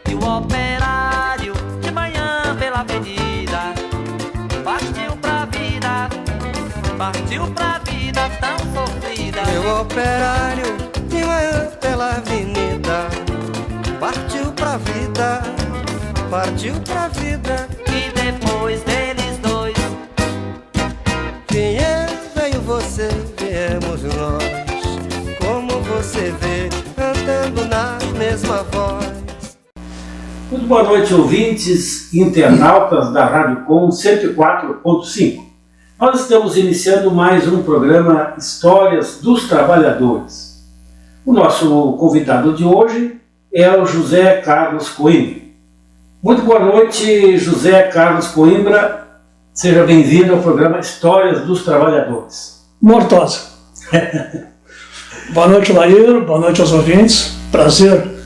E o operário de manhã pela avenida partiu pra vida tão sofrida. Meu operário de manhã pela avenida partiu pra vida E depois deles dois veio você, viemos nós. Como você vê, cantando na mesma voz. Muito boa noite, ouvintes e internautas da Rádio Com 104.5. Nós estamos iniciando mais um programa Histórias dos Trabalhadores. O nosso convidado de hoje é o José Carlos Coimbra. Muito boa noite, José Carlos Coimbra. Seja bem-vindo ao programa Histórias dos Trabalhadores. Mortosa. Boa noite, Laíro. Boa noite aos ouvintes. Prazer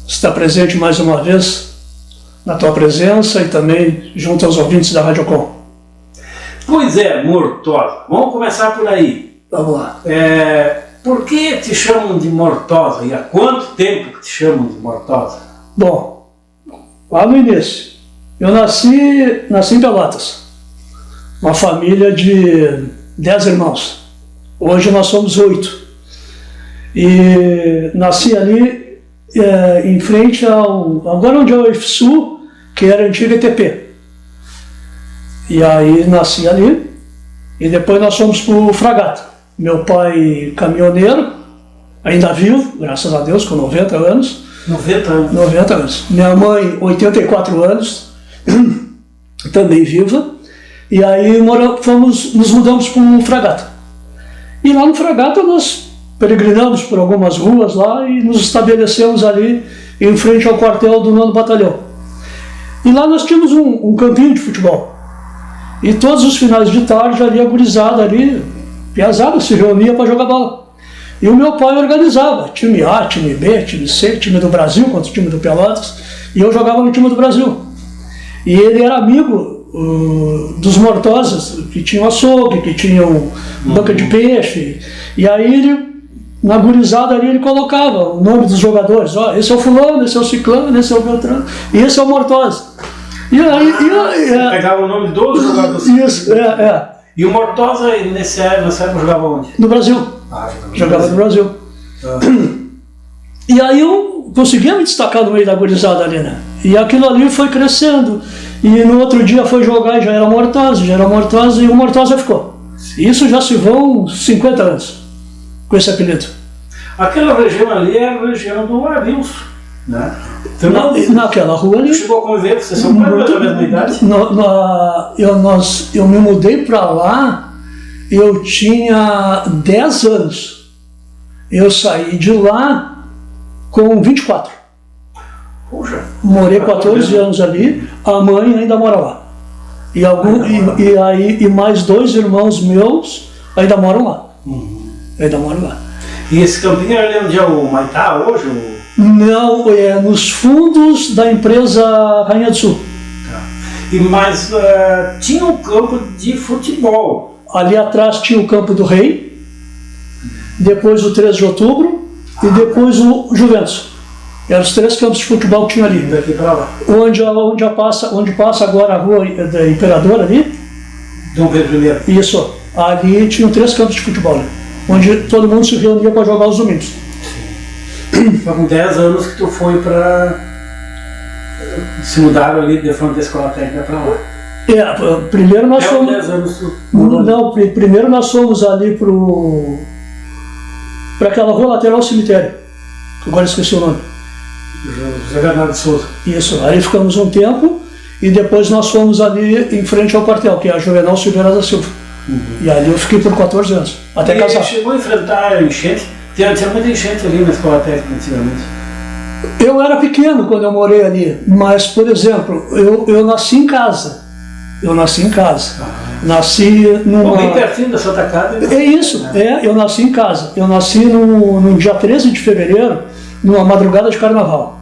estar presente mais uma vez na tua presença e também junto aos ouvintes da Rádio Com. Pois é, Mortosa. Vamos começar por aí. Vamos lá. Por que te chamam de Mortosa e há quanto tempo que te chamam de Mortosa? Bom, lá no início, eu nasci em Pelotas, uma família de 10 irmãos. Hoje nós somos 8. E nasci ali em frente agora onde é o IFSU, que era a antiga ETP. E aí nasci ali e depois nós fomos para o Fragata. Meu pai caminhoneiro, ainda vivo, graças a Deus, com 90 anos. 90 anos. 90 anos. Minha mãe, 84 anos, também viva. E aí nos mudamos para o Fragata. E lá no Fragata nós peregrinamos por algumas ruas lá e nos estabelecemos ali em frente ao quartel do 9º Batalhão. E lá nós tínhamos um campinho de futebol. E todos os finais de tarde ali, a gurizada ali, piazada, se reunia para jogar bola. E o meu pai organizava time A, time B, time C, time do Brasil contra o time do Pelotas. E eu jogava no time do Brasil. E ele era amigo dos Mortosas, que tinham açougue, que tinham banca de peixe. E aí ele, na gurizada ali, ele colocava o nome dos jogadores. Ó, esse é o fulano, esse é o ciclano, esse é o Beltrano, e esse é o Mortosa. E aí, pegava o nome dos jogadores. Isso, E o Mortosa, nessa época, jogava onde? No Brasil. Jogava no Brasil. E aí eu conseguia me destacar no meio da gurizada ali, né? E aquilo ali foi crescendo. E no outro dia foi jogar e já era Mortosa, e o Mortosa ficou. E isso já se vão 50 anos com esse apelido. Aquela região ali é a região do Arilson, né? Naquela rua ali. Chegou a conviver, vocês são quase da mesma idade? Eu me mudei para lá, eu tinha 10 anos. Eu saí de lá com 24. Puxa. Morei 14 anos ali, a mãe ainda mora lá. E mais 2 irmãos meus ainda moram lá. Ainda moram lá. E esse campinho é ali onde é o Maitá hoje? Não, é nos fundos da empresa Rainha do Sul. Mas tinha um campo de futebol. Ali atrás tinha o Campo do Rei, depois o 13 de Outubro e depois o Juventus. Eram os 3 campos de futebol que tinha ali. Daqui para lá. Onde passa agora a rua da Imperador ali. Dom Pedro I. Isso. Ali tinham 3 campos de futebol, né, onde todo mundo se reunia para jogar os domingos. Foi com 10 anos que tu foi para... se mudaram ali de frente da escola técnica para lá. Primeiro nós fomos... 10 anos tu... Não, primeiro nós fomos ali para aquela rua lateral ao cemitério. Agora esqueci o nome. José Bernardo de Souza. Isso, aí ficamos um tempo e depois nós fomos ali em frente ao quartel, que é a Juvenal Silveira da Silva. E ali eu fiquei por 14 anos, até casar. Chegou a enfrentar enchente? Tinha muita enchente ali na escola técnica antigamente. Eu era pequeno quando eu morei ali, mas, por exemplo, eu nasci em casa. Nasci numa... Bem pertinho da Santa Casa. É isso, eu nasci em casa. Eu nasci no dia 13 de fevereiro, numa madrugada de carnaval.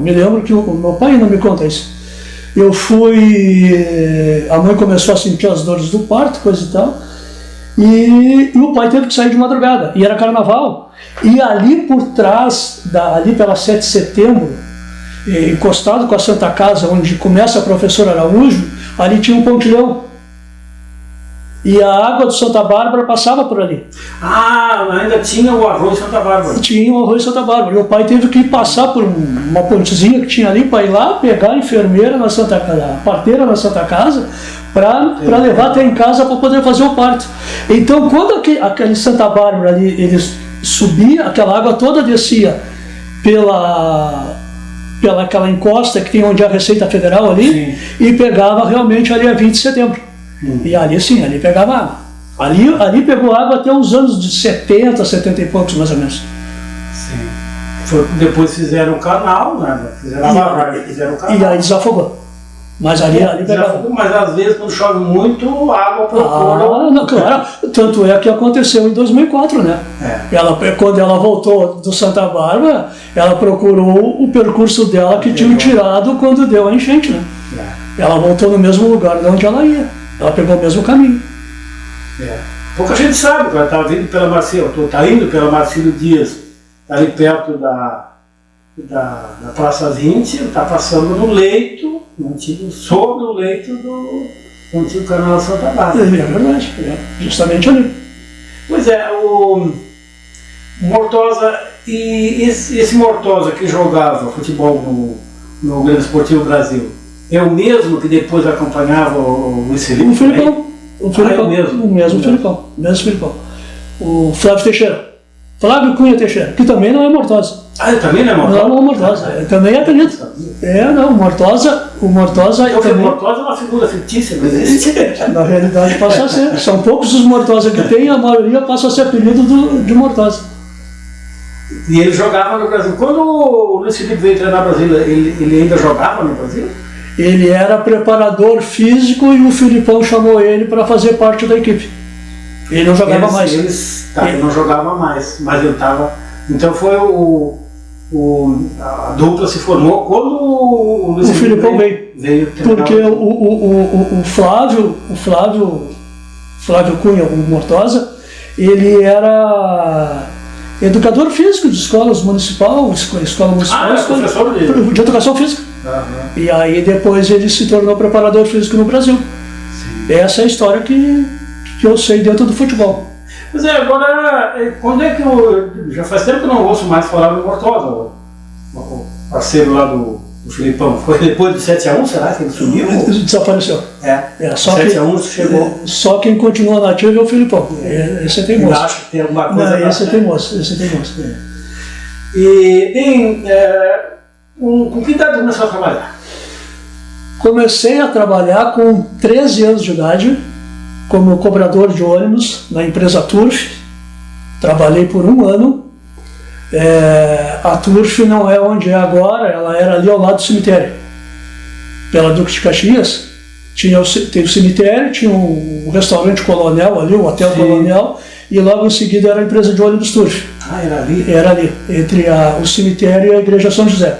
Me lembro que o meu pai ainda me conta isso. A mãe começou a sentir as dores do parto, coisa e tal. E o pai teve que sair de madrugada, e era carnaval. E ali por trás, ali pela 7 de setembro, encostado com a Santa Casa, onde começa a professora Araújo, ali tinha um pontilhão. E a água de Santa Bárbara passava por ali. Ah, ainda tinha o Arroio Santa Bárbara. Tinha o Arroio Santa Bárbara. E o pai teve que passar por uma pontezinha que tinha ali para ir lá pegar a enfermeira na Santa Casa, a parteira na Santa Casa, para levar até em casa para poder fazer o parto. Então, quando aquele Santa Bárbara ali, eles subia, aquela água toda descia pela aquela encosta que tem onde é a Receita Federal ali, e pegava realmente ali a 20 de setembro. E ali sim, ali pegava água. Ali pegou água até os anos de 70, 70 e poucos, mais ou menos. Sim. Depois fizeram o canal, né? Fizeram a barragem, fizeram o canal. E aí desafogou. Mas ali pegava. Mas às vezes quando chove muito, a água procura. Não, claro. Tanto é que aconteceu em 2004, né? Quando ela voltou do Santa Bárbara, ela procurou o percurso dela que tinham tirado quando deu a enchente, né? Ela voltou no mesmo lugar de onde ela ia. Ela pegou o mesmo caminho. Pouca gente sabe, ela está vindo pela Marcílio, está indo pela Marcílio Dias, ali perto da Praça 20, está passando no leito, sobre o leito do antigo canal Santa Bárbara. É verdade, justamente ali. Pois é, o Mortosa, e esse Mortosa que jogava futebol no Grêmio Esportivo Brasil, é o mesmo que depois acompanhava o Luiz Felipe? O Filipão. O mesmo Filipão. O Flávio Teixeira. Flávio Cunha Teixeira, que também não é Mortosa. Ah, ele também não é Mortosa? Não é Mortosa. Também é apelido. O Mortosa. O Mortosa é uma figura fictícia, não existe. Na realidade passa a ser. São poucos os Mortosa que tem, a maioria passa a ser apelido de Mortosa. E ele jogava no Brasil. Quando o Luiz Felipe veio treinar no Brasil, ele ainda jogava no Brasil? Ele era preparador físico e o Filipão chamou ele para fazer parte da equipe. Ele não jogava mais. Ele não jogava mais, mas ele estava. Então foi a dupla se formou quando o Luiz Filipão veio porque o Flávio Cunha, o Mortosa, ele era educador físico de escolas municipal, professor de educação física. E aí depois ele se tornou preparador físico no Brasil. Essa é a história que eu sei dentro do futebol. Mas agora, quando é que já faz tempo que eu não ouço mais falar do Mortosa, o parceiro lá do Filipão. Foi depois do 7-1, será que ele sumiu? Desapareceu. Só 7-1 chegou. Só quem continua nativo é o Filipão. Esse é teimoso. Eu acho que tem alguma coisa. Não, esse é teimoso. E com que idade começou a trabalhar? Comecei a trabalhar com 13 anos de idade, como cobrador de ônibus na empresa Turf. Trabalhei por 1 ano. A Turf não é onde é agora, ela era ali ao lado do cemitério. Pela Duque de Caxias, tem o cemitério, tinha o restaurante Colonel ali, o Hotel Colonel, e logo em seguida era a empresa de ônibus Turf. Era ali? Era ali, entre o cemitério e a Igreja São José.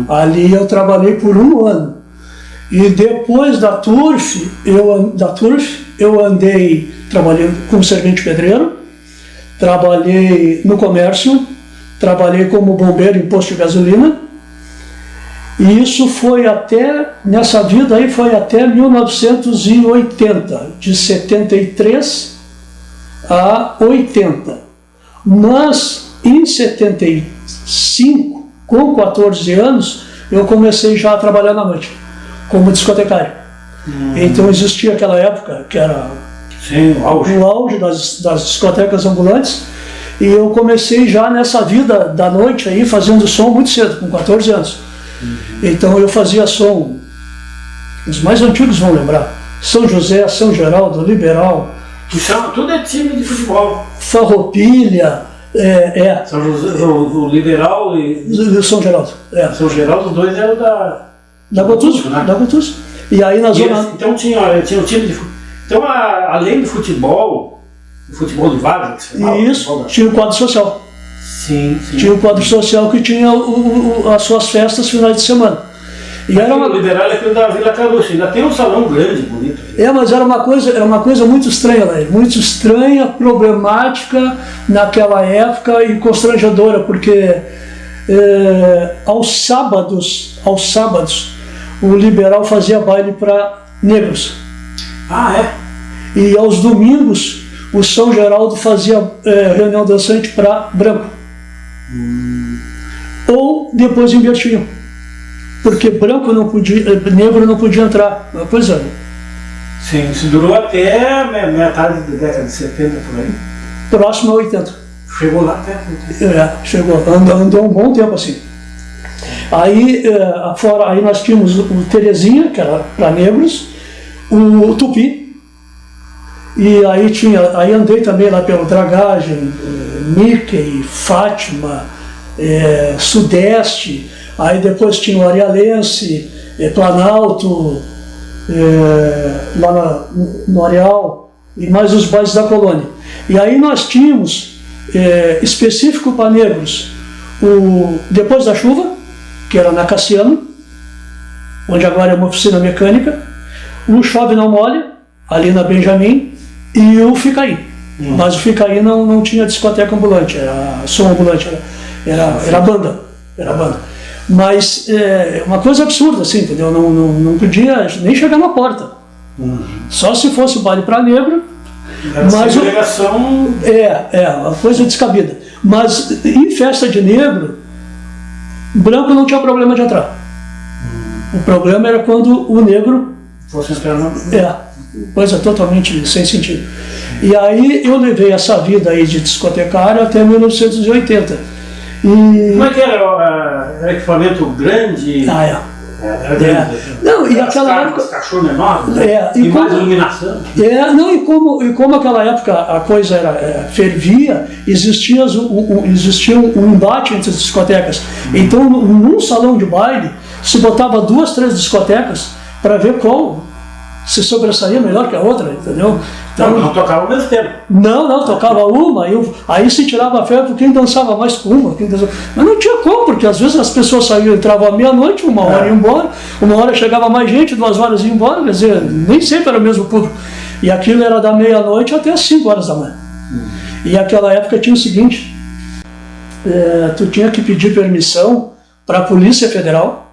Ali eu trabalhei por 1 ano. E depois da Turf, eu andei trabalhando como servente pedreiro, trabalhei no comércio, trabalhei como bombeiro em posto de gasolina, e isso foi nessa vida aí foi até 1980, de 73 a 80. Mas em 75, com 14 anos, eu comecei já a trabalhar na noite, como discotecário. Então existia aquela época que era o auge das discotecas ambulantes, e eu comecei já nessa vida da noite aí, fazendo som muito cedo, com 14 anos. Então eu fazia som, os mais antigos vão lembrar, São José, São Geraldo, Liberal. Tudo é time de futebol. Farroupilha, São José, o Liberal e São Geraldo. São Geraldo, os dois eram da Gotuso, né? Da Gotuso. E aí na zona... Então tinha um time de futebol. Então, além do futebol, o futebol de várzea, que você fala, isso, tinha o quadro social. Sim. Tinha o quadro social que tinha as suas festas finais de semana. E era O liberal é aquele da Vila Caroço, ainda tem um salão grande, bonito. mas era uma coisa muito estranha, né? Muito estranha, problemática naquela época e constrangedora, porque aos sábados, o liberal fazia baile para negros. Ah, é? E aos domingos, o São Geraldo fazia reunião dançante para branco. Ou depois invertiam. Porque branco não podia, negro não podia entrar. Pois é. Sim, isso durou até metade da década de 70 por aí. Próximo a 80. Chegou lá até. Chegou. Andou um bom tempo assim. Aí, aí nós tínhamos o Terezinha, que era para negros, o Tupi. E aí andei também lá pelo Dragagem, Mickey, Fátima, Sudeste. Aí depois tinha o Arealense, Planalto, lá no Areal, e mais os bailes da colônia. E aí nós tínhamos, específico para negros, o Depois da Chuva, que era na Cassiano, onde agora é uma oficina mecânica, o Chove Não Mole, ali na Benjamin, e o Ficaí. Mas o Ficaí não tinha discoteca ambulante, era som ambulante, era banda. Mas uma coisa absurda, assim, entendeu? Não podia nem chegar na porta. Só se fosse o baile para negro. Mas segregação... uma coisa descabida. Mas em festa de negro, branco não tinha problema de entrar. O problema era quando o negro fosse entrar na... coisa totalmente sem sentido. E aí eu levei essa vida aí de discotecário até 1980. Como é que era equipamento grande? Era grande. Não, e aquela época... cachorro enorme, e mais iluminação. E como aquela época a coisa fervia, existia um embate entre as discotecas. Então, num salão de baile, se botava 2, 3 discotecas para ver qual se sobressaía melhor que a outra, entendeu? Então, não tocava ao mesmo tempo. Não, tocava uma, aí se tirava a ferro quem dançava mais com uma. Mas não tinha como, porque às vezes as pessoas saíam, entravam à meia-noite, 1 hora ia embora, 1 hora chegava mais gente, 2 horas ia embora, quer dizer, nem sempre era o mesmo público. E aquilo era da meia-noite até as 5 horas da manhã. E naquela época tinha o seguinte, tu tinha que pedir permissão para a Polícia Federal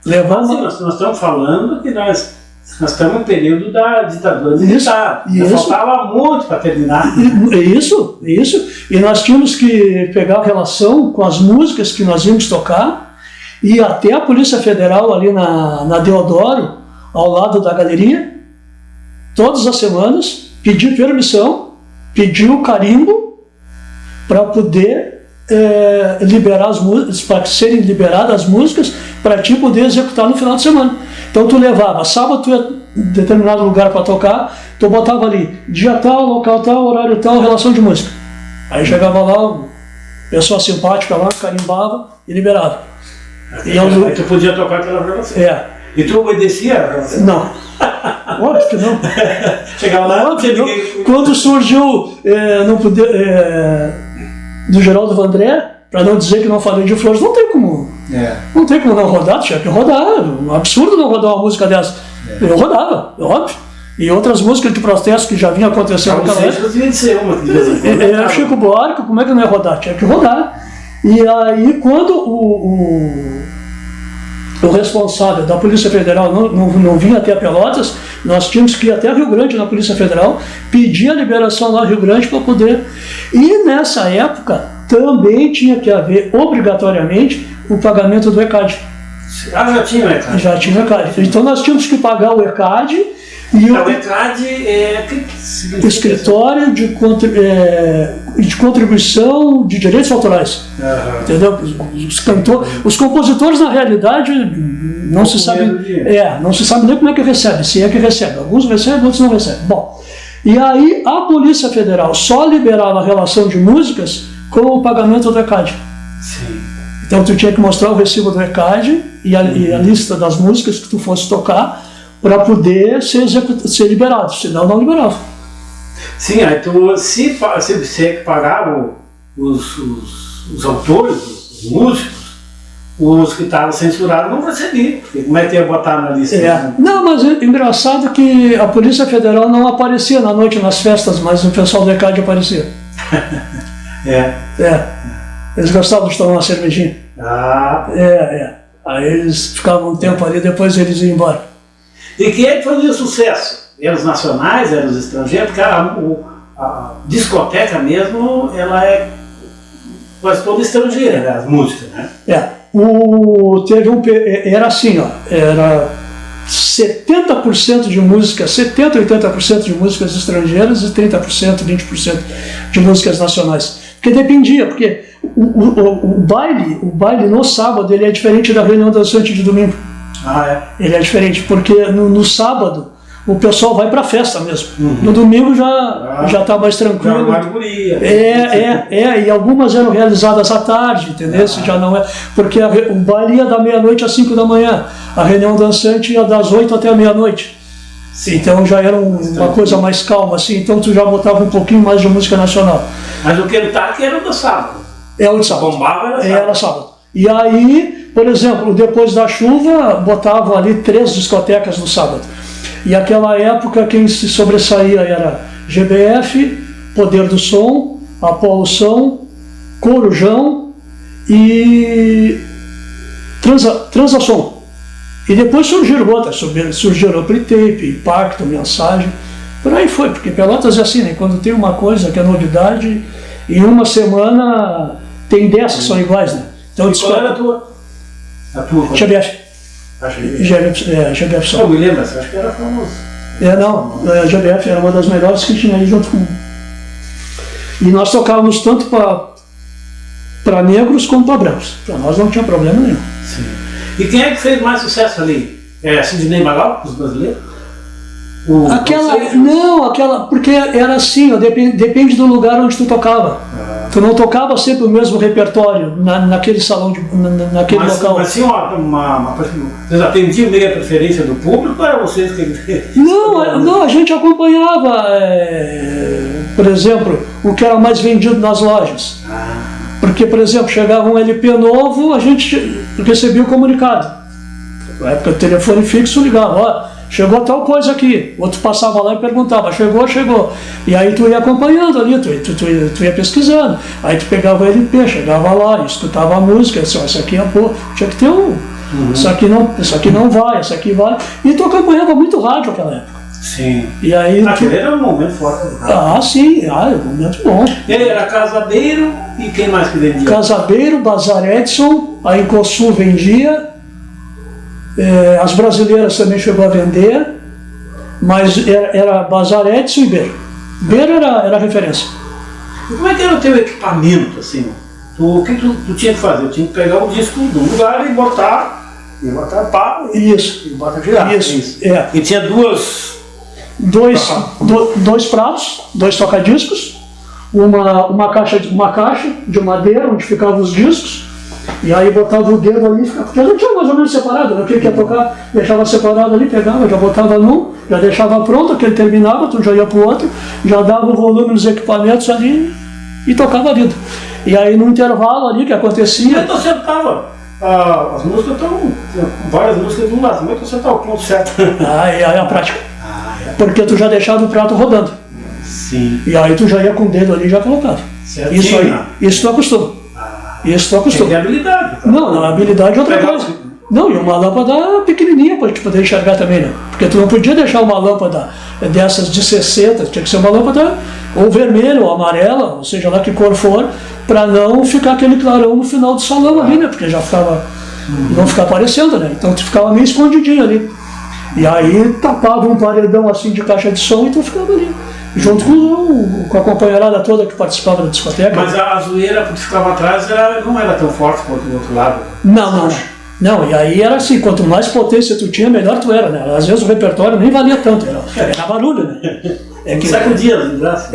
levar uma... Nós estamos falando que nós estamos no período da ditadura militar. Faltava muito para terminar. Isso. E nós tínhamos que pegar relação com as músicas que nós íamos tocar e até a Polícia Federal ali na Deodoro, ao lado da galeria, todas as semanas, pedir permissão, pedir o carimbo para poder liberar as músicas, para serem liberadas as músicas, para ti poder executar no final de semana. Então tu levava, sábado tu ia em determinado lugar para tocar, tu botava ali, dia tal, local tal, horário tal, relação de música. Aí chegava lá, pessoa simpática lá, carimbava e liberava. Aí tu podia tocar pela relação. E tu obedecia? Não. Óbvio que não. Chegava lá, não tinha ninguém. Quando surgiu não poder, do Geraldo Vandré, para não dizer que não falei de Flores, não tem como. Não tem como não rodar, tinha que rodar. Um absurdo não rodar uma música dessa. Eu rodava, óbvio. E outras músicas de protesto que já vinham acontecendo naquela época. Chico Buarque, como é que não ia rodar? Tinha que rodar. E aí, quando o responsável da Polícia Federal não vinha até Pelotas, nós tínhamos que ir até Rio Grande, na Polícia Federal, pedir a liberação lá no Rio Grande para poder... E nessa época, também tinha que haver, obrigatoriamente, o pagamento do ECAD. Já tinha o ECAD? Já tinha o ECAD. Então nós tínhamos que pagar o ECAD. E o ECAD é... Escritório de Contribuição de Direitos Autorais. Entendeu? Os compositores, na realidade, não se sabe nem como é que recebe, se é que recebe. Alguns recebem, outros não recebem. Bom, e aí a Polícia Federal só liberava a relação de músicas com o pagamento do ECAD. Sim. Então tu tinha que mostrar o recibo do ECAD e a lista das músicas que tu fosse tocar para poder ser liberado, senão não liberava. Sim, aí tu, se você pagava os autores, os músicos, os que estavam censurados não recebiam, porque como é que ia botar na lista? Não, mas é engraçado que a Polícia Federal não aparecia na noite nas festas, mas o pessoal do ECAD aparecia. Eles gostavam de tomar uma cervejinha. Aí eles ficavam um tempo ali, depois eles iam embora. E quem é que fazia sucesso? Eram os nacionais, eram os estrangeiros? Porque a discoteca mesmo, ela é quase toda estrangeira, né? As músicas, né? Era assim, ó, era 70% de música, 70%, 80% de músicas estrangeiras e 30%, 20% de músicas nacionais. Porque dependia, porque o baile no sábado ele é diferente da reunião dançante de domingo. Ele é diferente, porque no sábado o pessoal vai para a festa mesmo. No domingo já está mais tranquilo. E algumas eram realizadas à tarde, entendeu? Já não é, porque o baile ia da meia-noite às 5 da manhã, a reunião dançante ia das 8 até a meia-noite. Então já era uma coisa mais calma, assim, então tu já botava um pouquinho mais de música nacional. Mas o Kentucky era o do sábado. É o de sábado. Bombava era sábado. E aí, por exemplo, depois da chuva, botavam ali 3 discotecas no sábado. E naquela época quem se sobressaía era GBF, Poder do Som, Apolo Som, Corujão e Transação. E depois surgiram outras, surgiram Tape, Impacto, Mensagem, por aí foi, porque Pelotas é assim, né? Quando tem uma coisa que é novidade, em uma semana tem 10 que são iguais, né? Então, qual era a tua? GBF. GBF Som. Eu me lembro, acho que era famoso. A GBF era uma das melhores que tinha aí junto com. E nós tocávamos tanto para negros como para brancos. Para nós não tinha problema nenhum. Sim. E quem é que fez mais sucesso ali? Sidney Magal, os brasileiros? Porque era assim, ó, depende do lugar onde tu tocava. Tu não tocava sempre o mesmo repertório naquele salão, naquele local. Mas sim, vocês atendiam meio a preferência do público ou era vocês que... Não, a gente acompanhava, por exemplo, o que era mais vendido nas lojas. Porque, por exemplo, chegava um LP novo, a gente recebia o comunicado. Na época, o telefone fixo ligava, chegou tal coisa aqui. Outro passava lá e perguntava, chegou. E aí tu ia acompanhando ali, tu ia pesquisando. Aí tu pegava o LP, chegava lá, escutava a música, assim, isso aqui tinha que ter isso aqui não vai, isso aqui vai. E tu acompanhava muito rádio naquela época. Sim. E aí, aquele era um momento forte. Sim, um momento bom. Ele era Casabeiro e quem mais que vendia? Casabeiro, Bazar Edson, a Incosul vendia. As brasileiras também chegou a vender, mas era Bazar Edson e Beiro. Beiro era a referência. E como é que era o teu equipamento, assim? O que tu tinha que fazer? Eu tinha que pegar o disco de um lugar e botar pá, isso. E botar girar. Isso. E tinha dois pratos, 2 toca-discos, uma caixa de madeira onde ficavam os discos. E aí botava o dedo ali, porque já tinha mais ou menos separado, né? O que ia tocar, deixava separado ali, pegava, já botava num, já deixava pronto, que ele terminava, tu já ia pro outro, já dava o volume nos equipamentos ali e tocava a vida. E aí no intervalo ali que acontecia... Como é que tu acertava? As músicas estão, várias músicas de um lado, como é que tu acertava o ponto certo? Aí é a prática. Porque tu já deixava o prato rodando. Sim. E aí tu já ia com o dedo ali e já colocava. Certinho. Isso tu acostuma. Isso tu acostuma. É habilidade. Não, a habilidade é outra coisa. Não, e uma lâmpada pequenininha para te poder enxergar também, né? Porque tu não podia deixar uma lâmpada dessas de 60, tinha que ser uma lâmpada ou vermelha ou amarela, ou seja lá que cor for, para não ficar aquele clarão no final do salão ali, né? Porque já ficava, não ficar aparecendo, né? Então tu ficava meio escondidinho ali. E aí tapava um paredão assim de caixa de som e tu ficava ali. Junto com a companheirada toda que participava da discoteca. Mas a zoeira que ficava atrás não era tão forte quanto do outro lado? Não, e aí era assim, quanto mais potência tu tinha, melhor tu era, né? Às vezes o repertório nem valia tanto, era barulho, né? É que, sacudia as vidraças.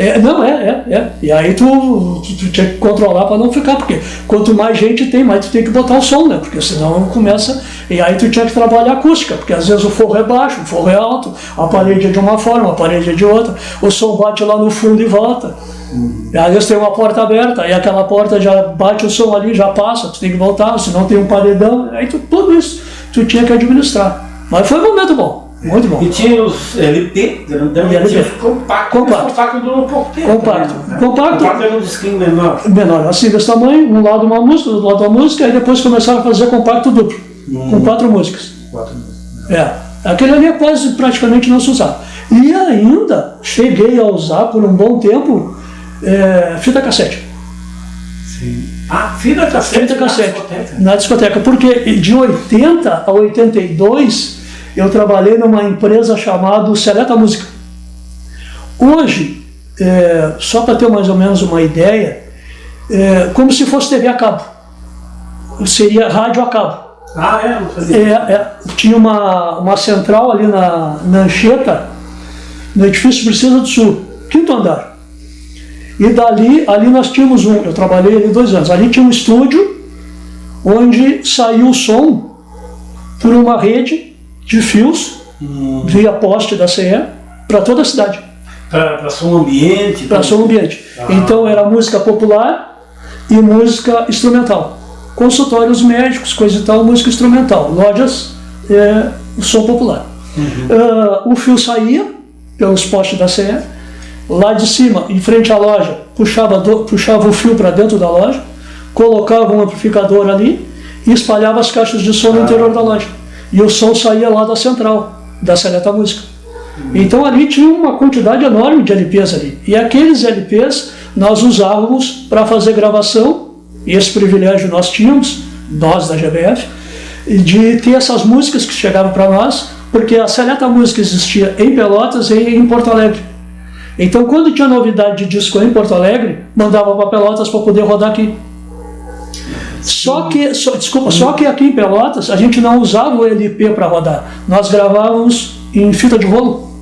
E aí tu tinha que controlar para não ficar, porque quanto mais gente tem, mais tu tem que botar o som, né? Porque senão começa. E aí tu tinha que trabalhar a acústica, porque às vezes o forro é baixo, o forro é alto, a parede é de uma forma, a parede é de outra, o som bate lá no fundo e volta. E às vezes tem uma porta aberta, aí aquela porta já bate o som ali, já passa, tu tem que voltar, senão tem um paredão, aí tudo isso tu tinha que administrar. Mas foi um momento bom. Muito bom. E tinha os LP, compacto durou um pouco tempo. Compacto era um disquinho menor. Menor, assim desse tamanho, um lado uma música, do outro lado uma música, aí depois começaram a fazer compacto duplo, com 4 músicas. 4 músicas. Aquele ali quase praticamente não se usava. E ainda cheguei a usar por um bom tempo fita cassete. Sim. Fita cassete na discoteca. Porque de 80 a 82 eu trabalhei numa empresa chamada Seleta Música. Hoje, só para ter mais ou menos uma ideia, como se fosse TV a cabo. Seria rádio a cabo. Não sabia. Tinha uma central ali na Anchieta, no edifício Princesa do Sul, 5º andar. E dali, ali nós tínhamos eu trabalhei ali 2 anos, ali tinha um estúdio onde saiu o som por uma rede de fios, via poste da CE, para toda a cidade. Para som ambiente? Para som ambiente. Então era música popular e música instrumental. Consultórios médicos, coisa e tal, música instrumental. Lojas, o som popular. O fio saía pelos postes da CE, lá de cima, em frente à loja, puxava o fio para dentro da loja, colocava um amplificador ali e espalhava as caixas de som no interior da loja. E o som saía lá da central, da Seleta Música. Então ali tinha uma quantidade enorme de LPs ali. E aqueles LPs nós usávamos para fazer gravação, e esse privilégio nós tínhamos, nós da GBF, de ter essas músicas que chegavam para nós, porque a Seleta Música existia em Pelotas e em Porto Alegre. Então quando tinha novidade de disco em Porto Alegre, mandava para Pelotas para poder rodar aqui. Só que aqui em Pelotas a gente não usava o LP para rodar, nós gravávamos em fita de rolo.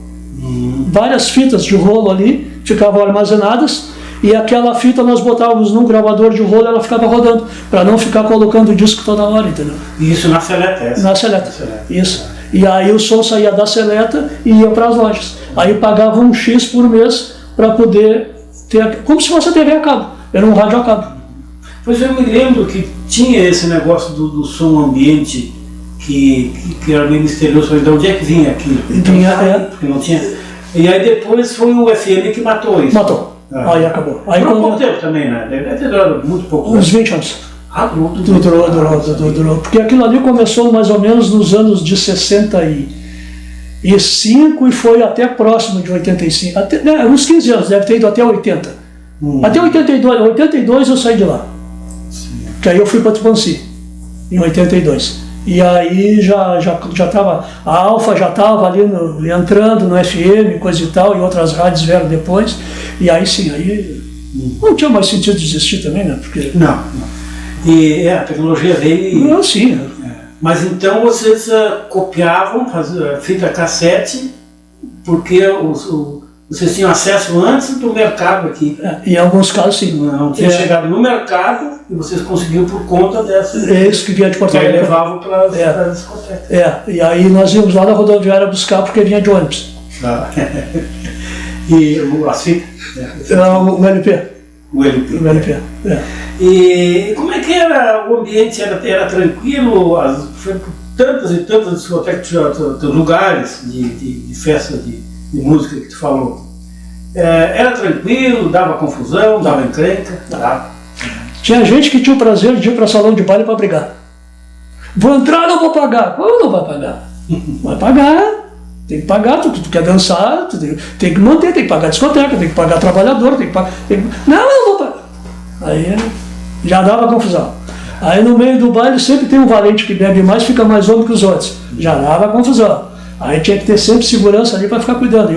Várias fitas de rolo ali ficavam armazenadas e aquela fita nós botávamos num gravador de rolo e ela ficava rodando, para não ficar colocando o disco toda hora, entendeu? Isso na Seleta? Na Seleta, isso. E aí o som saía da Seleta e ia para as lojas. Aí pagava um X por mês para poder ter, como se fosse a TV a cabo, era um rádio a cabo. Pois eu me lembro que tinha esse negócio do som ambiente que era meio misterioso, de onde é que vinha aquilo? Porque não tinha. E aí depois foi o FM que matou isso. Matou. Aí acabou. Aí durou pouco tempo também, né? Deve ter durado muito pouco. Uns 20 anos. Durou. Porque aquilo ali começou mais ou menos nos anos de 65 e foi até próximo de 85. Uns 15 anos, deve ter ido até 80. Até 82 eu saí de lá. Que aí eu fui para Tupanci, em 82. E aí já estava, a Alfa já estava ali entrando no FM, coisa e tal, e outras rádios vieram depois. E aí sim, aí não tinha mais sentido de existir também, né? Porque... Não. E a tecnologia veio e... Não, sim. Mas então vocês copiavam, faziam fita cassete, porque vocês tinham acesso antes do mercado aqui. Em alguns casos, sim. Não tinha chegado no mercado e vocês conseguiam por conta dessa. Isso que vinha de Porto Alegre. E aí levavam para as discotecas. E aí nós íamos lá na rodoviária buscar porque vinha de ônibus. E as fitas? O LP. O LP. E como é que era o ambiente? Era tranquilo? Foi por tantas e tantas discotecas, lugares de festa de música que tu falou. Era tranquilo, dava confusão, dava encrenca? Tinha gente que tinha o prazer de ir para salão de baile para brigar. Vou entrar, não vou pagar. Como não vai pagar? Vai pagar. Tem que pagar, tu quer dançar, tu tem que manter, tem que pagar a discoteca, tem que pagar trabalhador, tem que pagar. Não vou pagar. Aí já dava confusão. Aí no meio do baile sempre tem um valente que bebe mais, fica mais homem que os outros. Já dava confusão. Aí tinha que ter sempre segurança ali para ficar cuidando.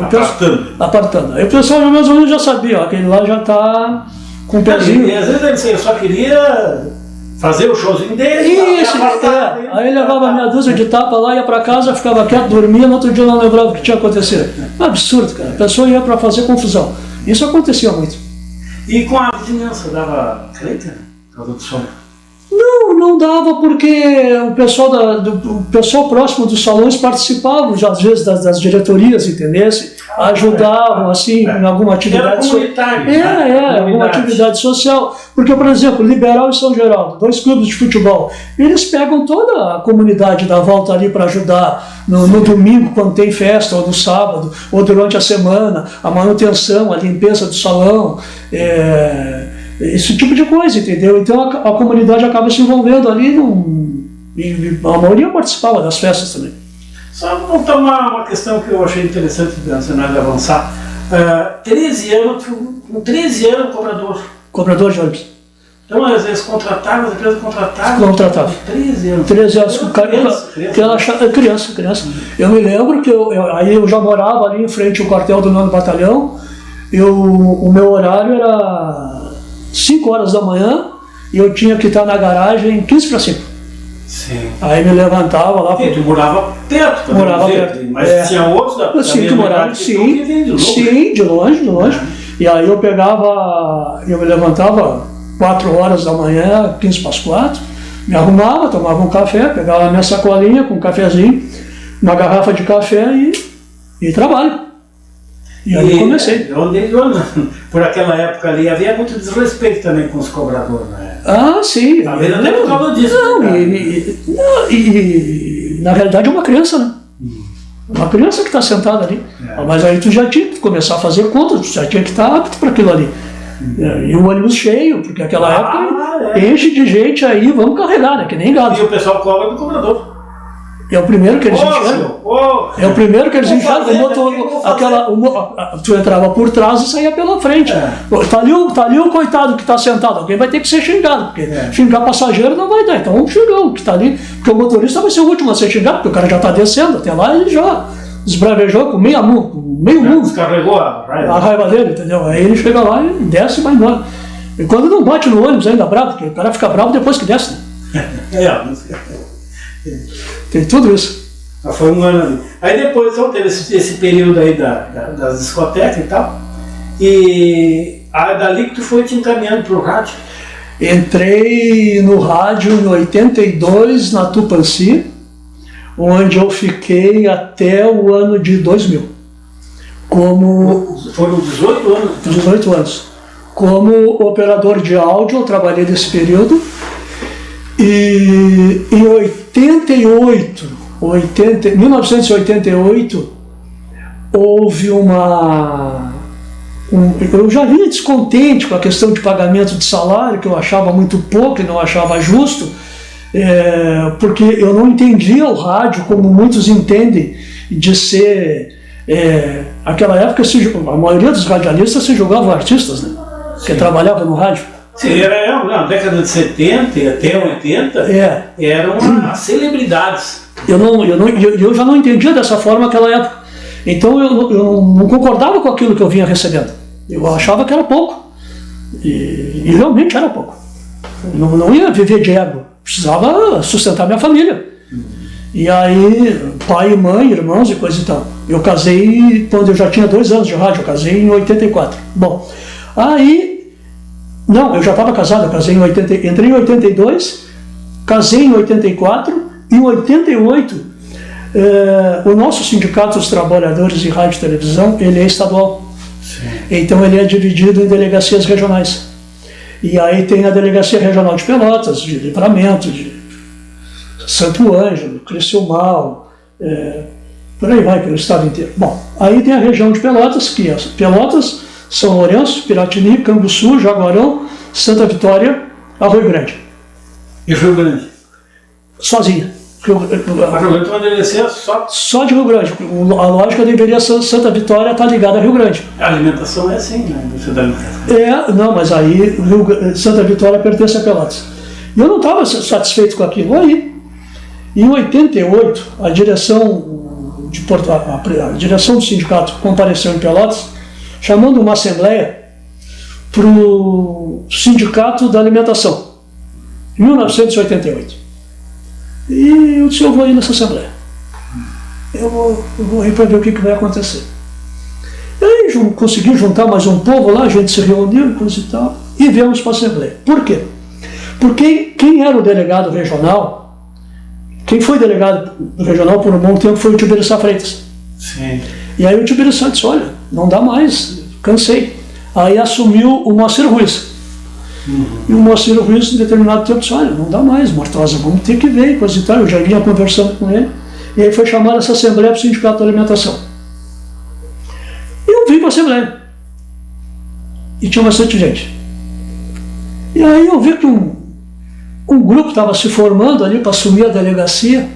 Apartando. Aí o pessoal mais ou menos já sabia, aquele lá já está com o pezinho. E às vezes ele só queria Fazer o showzinho dele. Isso, aí levava meia dúzia de tapa lá, ia pra casa, ficava quieto, dormia, no outro dia não lembrava o que tinha acontecido. Absurdo, cara. A pessoa ia pra fazer confusão. Isso acontecia muito. E com a vizinhança, dava treta? Por causa do som? Não dava porque o pessoal próximo dos salões participavam, já, às vezes, das diretorias, entendesse? Ajudavam, assim, em alguma atividade social. Alguma atividade social. Porque, por exemplo, Liberal e São Geraldo, 2 clubes de futebol, eles pegam toda a comunidade da volta ali para ajudar no domingo, quando tem festa, ou no sábado, ou durante a semana, a manutenção, a limpeza do salão, esse tipo de coisa, entendeu? Então a comunidade acaba se envolvendo ali, e a maioria participava das festas também. Só voltar uma questão que eu achei interessante, antes de avançar. 13 anos, com 13 anos cobrador. Cobrador de ônibus. Então, às vezes, contratava, as empresas contratavam. Contratava. 13 anos. 13 anos. Criança. Eu me lembro que aí eu já morava ali em frente ao quartel do 9º Batalhão. O meu horário era 5 horas da manhã e eu tinha que estar na garagem 15 para 5. Sim. Aí me levantava lá. Tu morava perto, morava perto. Mas tinha outros da que moravam, sim, de longe. E aí eu me levantava 4 horas da manhã, 15 para as 4, me arrumava, tomava um café, pegava a minha sacolinha com um cafezinho, uma garrafa de café e trabalho. E aí comecei. Por aquela época ali, havia muito desrespeito também com os cobradores, né? Ah, sim. Talvez até por causa disso. Na realidade é uma criança, né? Uma criança que está sentada ali. Mas aí tu já tinha que começar a fazer conta, tu já tinha que estar apto para aquilo ali. E o ônibus cheio, porque naquela época enche de gente aí, vamos carregar, né? Que nem gado. E o pessoal cobra do cobrador. É o primeiro que eles enxergam. É o primeiro que eles enxergam. Tu entrava por trás e saía pela frente. Tá ali o coitado que está sentado. Alguém vai ter que ser xingado, porque xingar passageiro não vai dar. Então vamos xingar o que está ali. Porque o motorista vai ser o último a ser xingado, porque o cara já está descendo. Até lá ele já desbravejou com meio mundo. Descarregou a raiva dele, entendeu? Aí ele chega lá e desce e vai embora. E quando não bate no ônibus ainda bravo, porque o cara fica bravo depois que desce. Tem tudo isso. Foi um ano ali. Aí depois então, teve esse período aí das discotecas e tal. E dali que tu foi te encaminhando pro rádio? Entrei no rádio em 82 na Tupãssi, onde eu fiquei até o ano de 2000. Foram 18 anos? 18 anos. Como operador de áudio, eu trabalhei nesse período. E em 1988, houve eu já vinha descontente com a questão de pagamento de salário, que eu achava muito pouco e não achava justo, porque eu não entendia o rádio como muitos entendem, de ser... aquela época a maioria dos radialistas se jogavam artistas, né? Que trabalhavam no rádio. Sim, na década de 70 e até 80 eram as celebridades. Eu já não entendia dessa forma naquela época. Então eu não concordava com aquilo que eu vinha recebendo. Eu achava que era pouco. E realmente era pouco. Não ia viver de ego. Precisava sustentar minha família. E aí, pai e mãe, irmãos e coisa e tal. Eu casei quando eu já tinha 2 anos de rádio. Eu casei em 84. Bom, aí... Não, eu já estava casado, entrei em 82, casei em 84, e em 88, o nosso Sindicato dos Trabalhadores de Rádio e Televisão, ele é estadual. Sim. Então ele é dividido em delegacias regionais. E aí tem a Delegacia Regional de Pelotas, de Livramento, de Santo Ângelo, Criciúmal, por aí vai, pelo estado inteiro. Bom, aí tem a região de Pelotas, que é Pelotas, São Lourenço, Piratini, Canguçu, Jaguarão, Santa Vitória, Arroio Grande. E Rio Grande? Sozinha. Rio Grande vai delegacia só de Rio Grande. A lógica deveria ser Santa Vitória estar ligada a Rio Grande. A alimentação é assim, né? Não, mas aí Santa Vitória pertence a Pelotas. E eu não estava satisfeito com aquilo. Aí, em 88, a direção do sindicato compareceu em Pelotas, chamando uma assembleia para o Sindicato da Alimentação. em 1988. E eu disse, eu vou ir nessa assembleia. Eu vou ir para ver o que vai acontecer. E aí consegui juntar mais um povo lá, a gente se reuniu e coisa e tal, e viemos para a assembleia. Por quê? Porque quem era o delegado regional, quem foi delegado regional por um bom tempo foi o Tiberi Sá Freitas. Sim. E aí o Tiberi Sá disse, olha, não dá mais, cansei. Aí assumiu o Moacir Ruiz. E o Moacir Ruiz, em determinado tempo, disse, olha, não dá mais, Mortosa, vamos ter que ver, coisa e tal. Eu já vinha conversando com ele. E aí foi chamada essa assembleia para o Sindicato da Alimentação. E eu vim para a assembleia. E tinha bastante gente. E aí eu vi que um grupo estava se formando ali para assumir a delegacia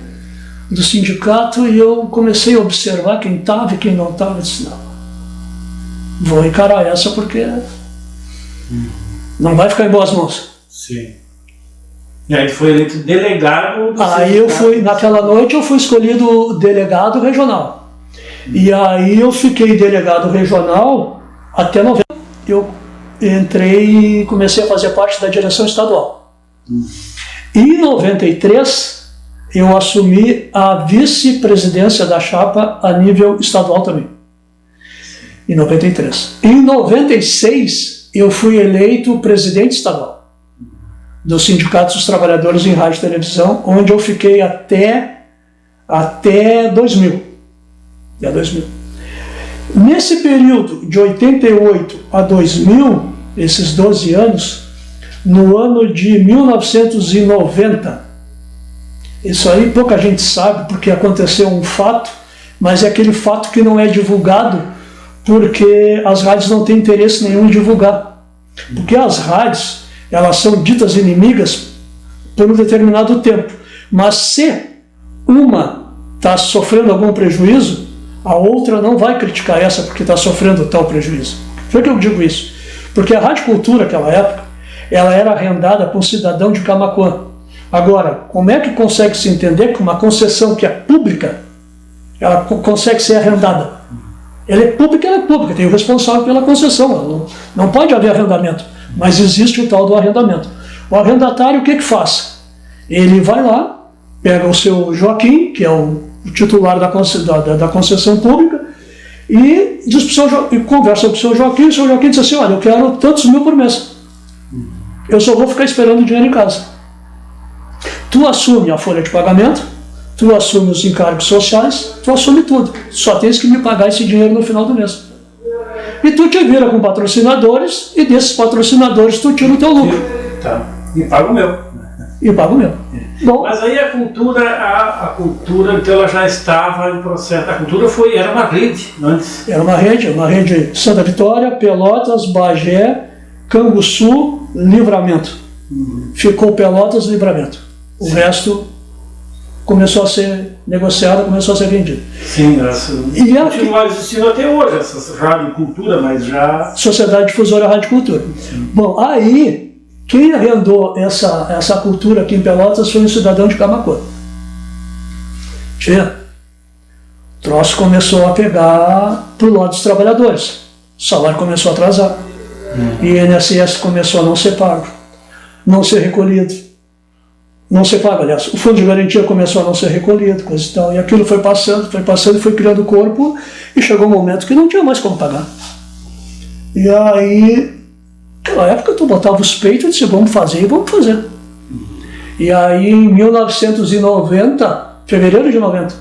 do sindicato, e eu comecei a observar quem estava e quem não estava. Eu disse, não, vou encarar essa porque não vai ficar em boas mãos. Sim. E aí foi eleito delegado do Aí eu fui, naquela noite eu fui escolhido delegado regional. E aí eu fiquei delegado regional até 90. Eu entrei e comecei a fazer parte da direção estadual. E em 93 eu assumi a vice-presidência da chapa a nível estadual também. Em 93. Em 96 eu fui eleito presidente estadual dos Sindicatos dos Trabalhadores em Rádio e Televisão, onde eu fiquei até 2000. Até 2000. Nesse período de 88 a 2000, esses 12 anos, no ano de 1990, isso aí pouca gente sabe porque aconteceu um fato, mas é aquele fato que não é divulgado porque as rádios não têm interesse nenhum em divulgar. Porque as rádios, elas são ditas inimigas por um determinado tempo. Mas se uma está sofrendo algum prejuízo, a outra não vai criticar essa porque está sofrendo tal prejuízo. Por que eu digo isso? Porque a Rádio Cultura, naquela época, ela era arrendada por um cidadão de Camaquã. Agora, como é que consegue se entender que uma concessão que é pública, ela consegue ser arrendada? Ela é pública, tem o responsável pela concessão, não pode haver arrendamento, mas existe o tal do arrendamento. O arrendatário o que faz? Ele vai lá, pega o seu Joaquim, que é o titular da concessão pública, e diz pro e conversa com o seu Joaquim, e o seu Joaquim diz assim, olha, eu quero tantos mil por mês. Eu só vou ficar esperando o dinheiro em casa. Tu assume a folha de pagamento, tu assume os encargos sociais, tu assume tudo. Só tens que me pagar esse dinheiro no final do mês. E tu te vira com patrocinadores, e desses patrocinadores tu tira o teu lucro. Tá. E paga o meu. E paga o meu. Bom, mas aí a cultura, então ela já estava em processo. A cultura era uma rede antes. Era uma rede Santa Vitória, Pelotas, Bagé, Canguçu, Livramento. Ficou Pelotas, Livramento. O resto começou a ser negociado, começou a ser vendido. Sim, e continua existindo até hoje essa rádio cultura, mas já... Sociedade Difusora Rádio Cultura. Sim. Bom, aí, quem arrendou essa cultura aqui em Pelotas foi um cidadão de Camaquã. O troço começou a pegar pro lado dos trabalhadores. O salário começou a atrasar. E o INSS começou a não ser pago, não ser recolhido. Não ser pago, aliás, o fundo de garantia começou a não ser recolhido, coisa e tal, e aquilo foi passando, foi criando corpo, e chegou um momento que não tinha mais como pagar. E aí, naquela época, tu botava os peitos e disse, vamos fazer, e vamos fazer. E aí, em 1990, fevereiro de 90,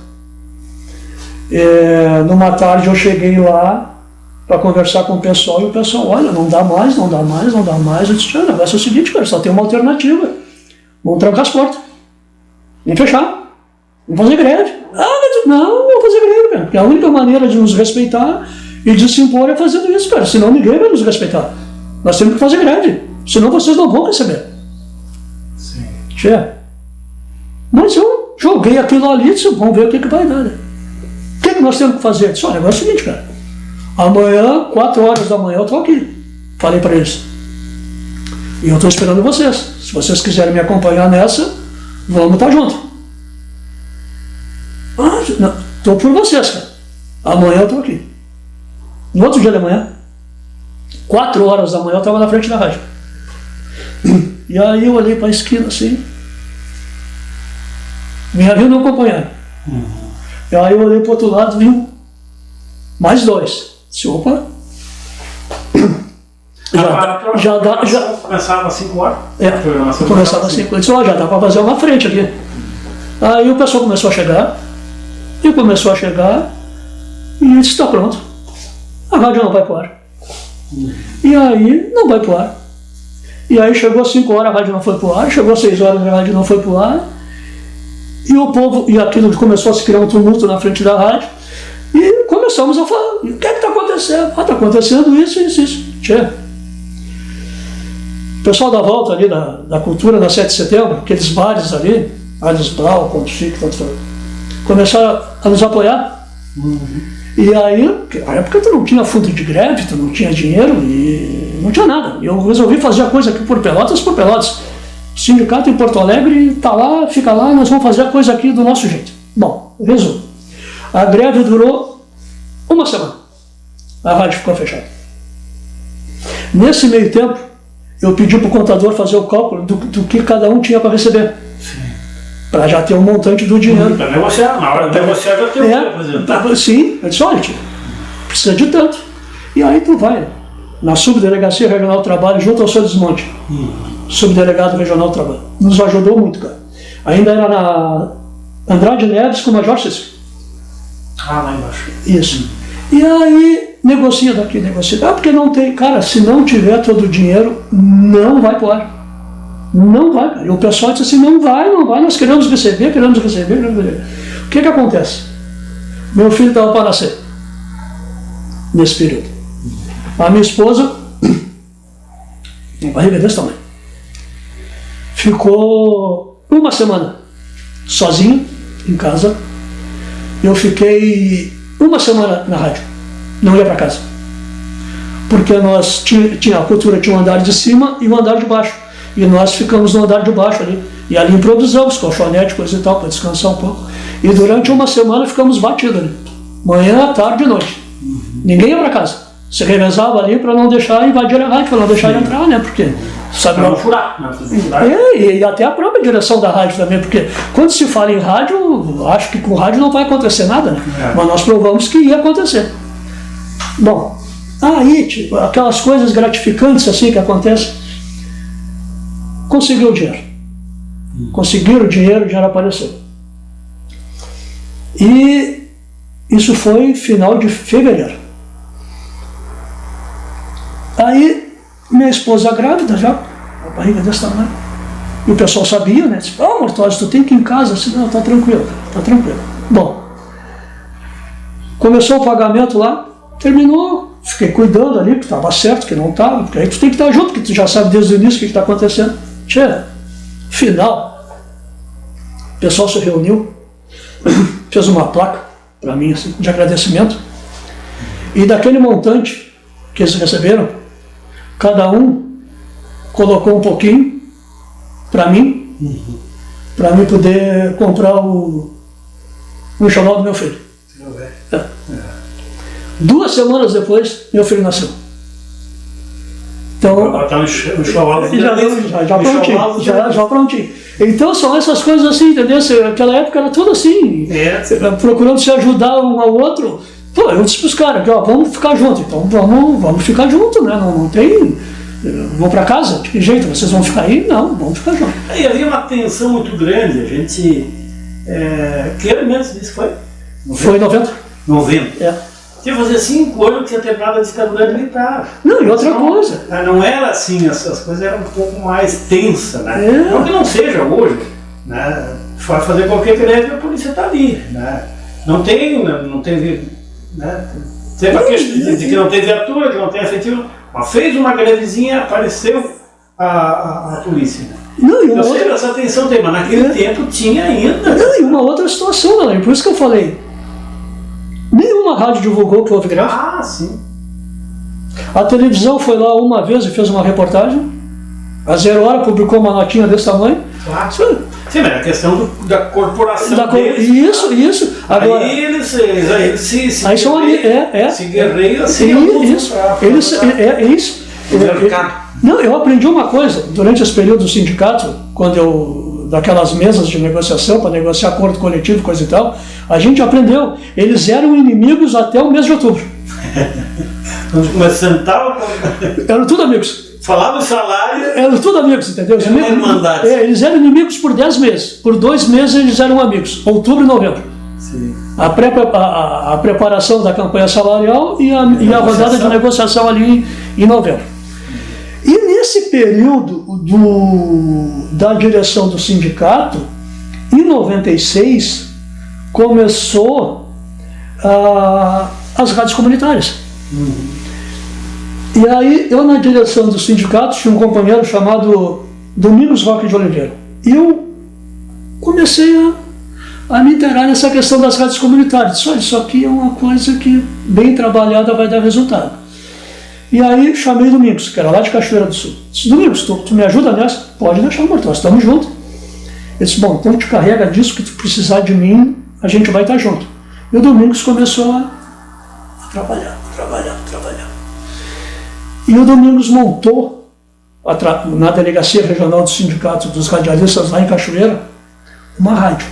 numa tarde eu cheguei lá para conversar com o pessoal, e o pessoal, olha, não dá mais. Eu disse, o negócio é o seguinte, cara, só tem uma alternativa. Vamos trancar as portas. Vamos fechar. Vamos fazer greve. Não vou fazer greve, cara. Porque a única maneira de nos respeitar e de se impor é fazendo isso, cara. Senão ninguém vai nos respeitar. Nós temos que fazer greve. Senão vocês não vão receber. Sim. Mas eu joguei aquilo ali e disse, vamos ver o que vai dar. Né? O que nós temos que fazer? Eu disse, olha, o negócio é o seguinte, cara. Amanhã, 4 horas da manhã, eu estou aqui. Falei para eles. E eu estou esperando vocês. Se vocês quiserem me acompanhar nessa, vamos estar juntos. Estou por vocês, cara. Amanhã eu estou aqui. No outro dia de manhã, 4 horas da manhã, eu estava na frente da rádio. E aí eu olhei para a esquina assim. Minha vida não acompanhava. E aí eu olhei para o outro lado, vi mais 2. Disse, opa. Começava às 5 horas? Começava às 5 horas. Disse, já dá para fazer uma frente aqui. Aí o pessoal começou a chegar. E começou a chegar. E eu disse, está pronto. A rádio não vai pro ar. E aí, não vai pro ar. E aí chegou às 5 horas, a rádio não foi pro ar. Chegou às 6 horas, a rádio não foi pro ar. E o povo, e aquilo começou a se criar um tumulto na frente da rádio. E começamos a falar, o que é que está acontecendo? Está acontecendo isso. Tchê. O pessoal da volta ali da cultura na 7 de setembro, aqueles bares ali, Alice Brau, Ponto Chique, começaram a nos apoiar. E aí, na época tu não tinha fundo de greve, tu não tinha dinheiro e não tinha nada. E eu resolvi fazer a coisa aqui por Pelotas. O sindicato em Porto Alegre está lá, fica lá, nós vamos fazer a coisa aqui do nosso jeito. Bom, resumo. A greve durou 1 semana. A rádio ficou fechada. Nesse meio tempo, eu pedi para o contador fazer o cálculo do que cada um tinha para receber. Para já ter um montante do dinheiro. Para negociar, na hora de negociar já tem o que apresentar. Sim, eu disse, olha, tio, precisa de tanto. E aí tu vai na Subdelegacia Regional do Trabalho, junto ao Seu Desmonte. Subdelegado Regional do Trabalho. Nos ajudou muito, cara. Ainda era na Andrade Neves com o Major Cícero. Lá embaixo. Isso. E aí, negocia daqui, negocia. Porque não tem, cara, se não tiver todo o dinheiro, não vai pro ar. Não vai, cara. E o pessoal disse assim, não vai, nós queremos receber. O que acontece? Meu filho estava para nascer, nesse período. A minha esposa, uma barriga desse tamanho, ficou 1 semana sozinha, em casa. Eu fiquei 1 semana na rádio, não ia para casa. Porque nós a cultura tinha um andar de cima e um andar de baixo. E nós ficamos no andar de baixo ali. E ali improvisamos, colchonete, coisa e tal, para descansar um pouco. E durante 1 semana ficamos batidos ali. Manhã, tarde e noite. Ninguém ia para casa. Se revezava ali para não deixar invadir a rádio, para não deixar entrar, né? Porque sabe não furar. E até a própria direção da rádio também, porque quando se fala em rádio, acho que com rádio não vai acontecer nada, né? Mas nós provamos que ia acontecer. Bom, aí, tipo, aquelas coisas gratificantes assim que acontecem. Conseguiu o dinheiro. Conseguiram o dinheiro apareceu. E isso foi final de fevereiro. Aí, minha esposa grávida já, a barriga desse tamanho. E o pessoal sabia, né? Disse, Mortose, tu tem que ir em casa. Disse, não, tá tranquilo. Bom, começou o pagamento lá, terminou, fiquei cuidando ali, que estava certo, que não estava, porque aí tu tem que estar junto, porque tu já sabe desde o início o que está acontecendo. Final, o pessoal se reuniu, fez uma placa para mim, assim, de agradecimento, e daquele montante que eles receberam, cada um colocou um pouquinho para mim poder comprar o enxoval do meu filho. 2 semanas depois, meu filho nasceu. Então, já prontinho. Então são essas coisas assim, entendeu? Naquela época era tudo assim, procurando se ajudar um ao outro. Pô, eu disse para os caras, vamos ficar juntos, então vamos ficar juntos, né? Não tem. Vou para casa, de que jeito? Vocês vão ficar aí? Não, vamos ficar juntos. E havia uma tensão muito grande, a gente. Que ano mesmo isso foi? 90? Foi 90. 90. Tinha que fazer 5 anos que tinha terminado a ditadura militar. Não, e outra coisa. Não era assim, as coisas eram um pouco mais tensas, né? Não que não seja hoje, né? Vai fazer qualquer greve, a polícia está ali, né? Não teve, né? Teve a questão de que não tem viatura, que não tem efetivo, mas fez uma grevezinha, apareceu a polícia. Não, e eu sei que essa tensão tem, mas naquele tempo tinha ainda. Não, e uma outra situação, galera, por isso que eu falei. Nenhuma rádio divulgou que houve greve. Sim. A televisão foi lá uma vez e fez uma reportagem. A 0 Hora publicou uma notinha desse tamanho. Claro. Sim, mas é a questão da corporação deles. Isso. Agora, aí eles se aí são se guerreiam assim. Isso. O mercado. Não, eu aprendi uma coisa, durante esse período do sindicato, daquelas mesas de negociação, para negociar acordo coletivo, coisa e tal, a gente aprendeu, eles eram inimigos até o mês de outubro. Mas sentava... Eram tudo amigos. Falava o salário... Eram tudo amigos, entendeu? Eles eram inimigos por 10 meses. Por 2 meses eles eram amigos, outubro e novembro. Sim. A preparação da campanha salarial e a rodada de negociação ali em novembro. E nesse período da direção do sindicato, em 96, começou as rádios comunitárias. E aí, eu na direção do sindicato tinha um companheiro chamado Domingos Roque de Oliveira. E eu comecei a me inteirar nessa questão das rádios comunitárias. Só isso aqui é uma coisa que, bem trabalhada, vai dar resultado. E aí chamei Domingos, que era lá de Cachoeira do Sul. Disse, Domingos, tu me ajuda nessa? Pode deixar, amor, nós estamos juntos. Ele disse, bom, então te carrega disso, que tu precisar de mim, a gente vai estar junto. E o Domingos começou a trabalhar. E o Domingos montou, na delegacia regional do Sindicato dos Radialistas, lá em Cachoeira, uma rádio.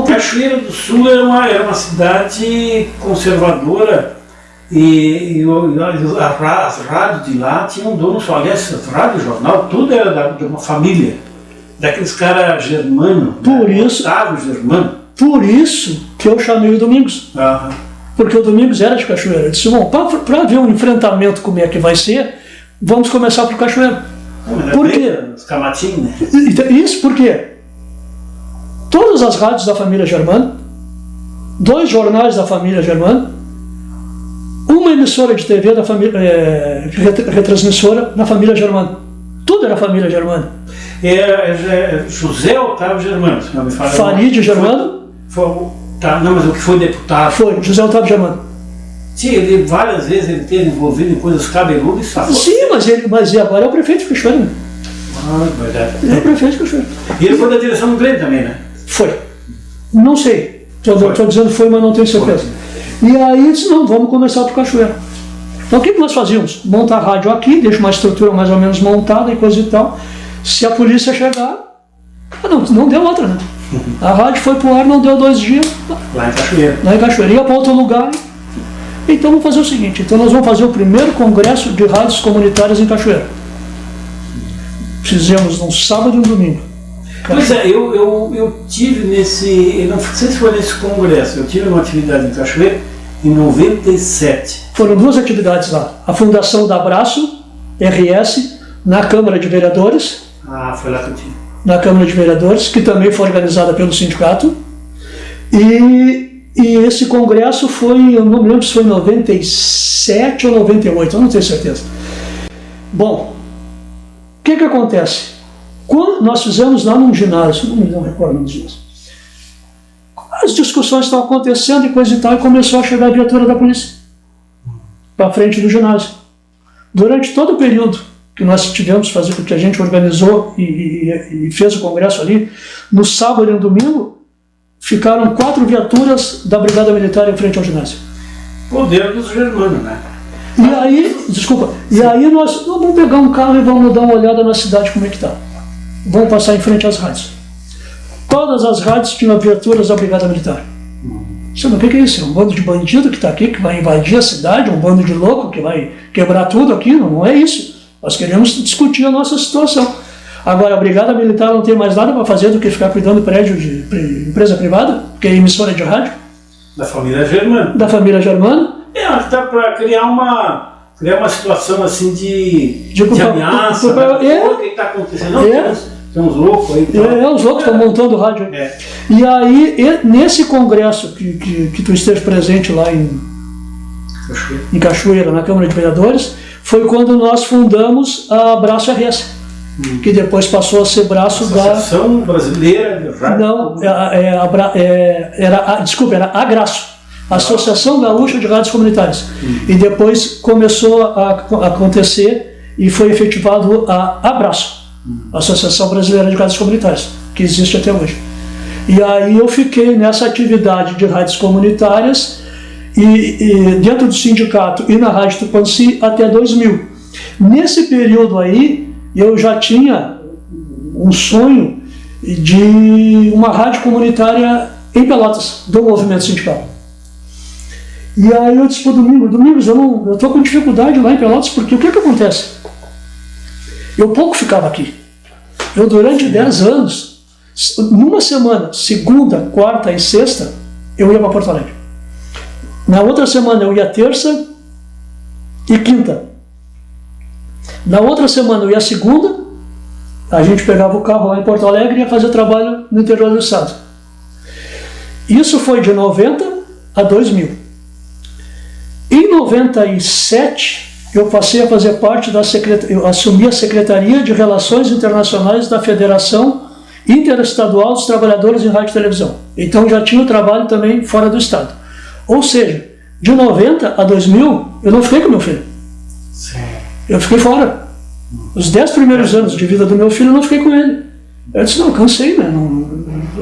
Cachoeira do Sul era uma cidade conservadora, e as rádios de lá tinham dono só. Aliás, rádio, jornal, tudo era de uma família, daqueles caras germanos, Otávio Germano. Por isso que eu chamei o Domingos. Porque o Domingos era de Cachoeira. Eu disse, bom, para ver um enfrentamento como é que vai ser, vamos começar por Cachoeira. Por quê? Os camatinhos, né? Isso porque todas as rádios da família Germano, 2 jornais da família Germano, uma emissora de TV da família, retransmissora da família Germano. Tudo era família Germano. José Otávio Germano, se não me fala. Farid Germano. Não, mas o que foi deputado? Foi, José Otávio Germano. Sim, ele várias vezes ele esteve envolvido em coisas cabeludas e safas. Sim, mas agora é o prefeito de Cachoeira. Verdade. Ele é o prefeito de Cachoeira. E ele foi da direção do Grêmio também, né? Foi. Não sei. Estou dizendo foi, mas não tenho certeza. E aí disse, não, vamos começar por Cachoeira. Então o que nós fazíamos? Montar a rádio aqui, deixa uma estrutura mais ou menos montada e coisa e tal. Se a polícia chegar, não deu outra, né? A rádio foi pro ar, não deu 2 dias. Lá em Cachoeira. Ia para outro lugar. Então vamos fazer o seguinte, então nós vamos fazer o primeiro congresso de rádios comunitárias em Cachoeira. Fizemos num sábado e um domingo. Pois é, eu tive eu não sei se foi nesse congresso, eu tive uma atividade em Cachoeira em 97. Foram 2 atividades lá. A fundação da Abraço, RS, na Câmara de Vereadores. Foi lá que eu tive. Na Câmara de Vereadores, que também foi organizada pelo sindicato. E esse congresso foi, eu não me lembro se foi em 97 ou 98, eu não tenho certeza. Bom, o que acontece? Quando nós fizemos lá num ginásio, não recordo dos dias, as discussões estão acontecendo e coisa e tal, e começou a chegar a viatura da polícia para frente do ginásio. Durante todo o período que nós tivemos que a gente organizou e fez o congresso ali, no sábado e no domingo, ficaram 4 viaturas da Brigada Militar em frente ao ginásio. Poder dos germanos, né? E aí nós vamos pegar um carro e vamos dar uma olhada na cidade como é que está. Vamos passar em frente às rádios. Todas as rádios tinham viaturas da Brigada Militar. Sabe o que é isso? É um bando de bandido que está aqui, que vai invadir a cidade, um bando de louco que vai quebrar tudo aqui. Não é isso. Nós queremos discutir a nossa situação. Agora, a Brigada Militar não tem mais nada para fazer do que ficar cuidando do prédio de empresa privada, que é emissora de rádio. Da família Germano. Da família Germano. Está para criar uma situação assim de ameaça. O que está acontecendo? Tem uns loucos aí. Os loucos estão montando rádio. E aí, nesse congresso que tu esteve presente lá em Cachoeira, na Câmara de Vereadores, foi quando nós fundamos a Abraço RS, que depois passou a ser braço Associação Brasileira de Rádio. Não, era Agraço, Associação Gaúcha de Rádios Comunitárias. E depois começou a acontecer e foi efetivado a Abraço, Associação Brasileira de Rádios Comunitárias, que existe até hoje. E aí eu fiquei nessa atividade de rádios comunitárias e dentro do sindicato e na Rádio Tupanci até 2000. Nesse período aí, eu já tinha um sonho de uma rádio comunitária em Pelotas, do movimento sindical. E aí eu disse para o Domingos, eu estou com dificuldade lá em Pelotas, porque o que acontece? Eu pouco ficava aqui. Eu durante 10 anos, numa semana, segunda, quarta e sexta, eu ia para Porto Alegre. Na outra semana eu ia terça e quinta. Na outra semana eu ia segunda, a gente pegava o carro lá em Porto Alegre e ia fazer trabalho no interior do estado. Isso foi de 90 a 2000. Em 97, eu passei a fazer parte da eu assumi a Secretaria de Relações Internacionais da Federação Interestadual dos Trabalhadores em Rádio e Televisão. Então já tinha o trabalho também fora do estado. Ou seja, de 90 a 2000, eu não fiquei com meu filho. Sim. Eu fiquei fora. Os 10 primeiros anos de vida do meu filho, eu não fiquei com ele. Eu disse, não, cansei, né?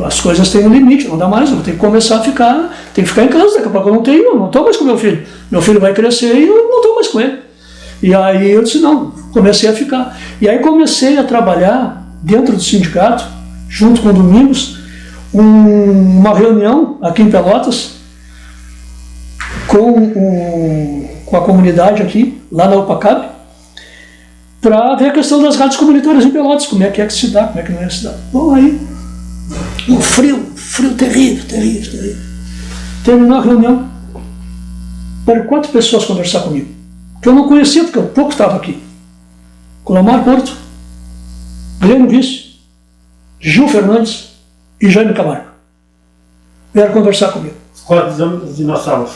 As coisas têm um limite, não dá mais, eu tenho que começar a ficar, tenho que ficar em casa, daqui a pouco eu não estou mais com meu filho. Meu filho vai crescer e eu não estou mais com ele. E aí eu disse, não, comecei a ficar. E aí comecei a trabalhar dentro do sindicato, junto com o Domingos, uma reunião aqui em Pelotas, com a comunidade aqui, lá na UPACAB, para ver a questão das rádios comunitárias em Pelotas, como é que se dá, como é que não é que se dá. Bom, aí, um frio terrível. Terminou a reunião, para 4 pessoas conversar comigo, que eu não conhecia, porque eu pouco estava aqui. Colomar Porto, Glênio Vício, Gil Fernandes e Jaime Camargo. Vieram conversar comigo. 4 dinossauros.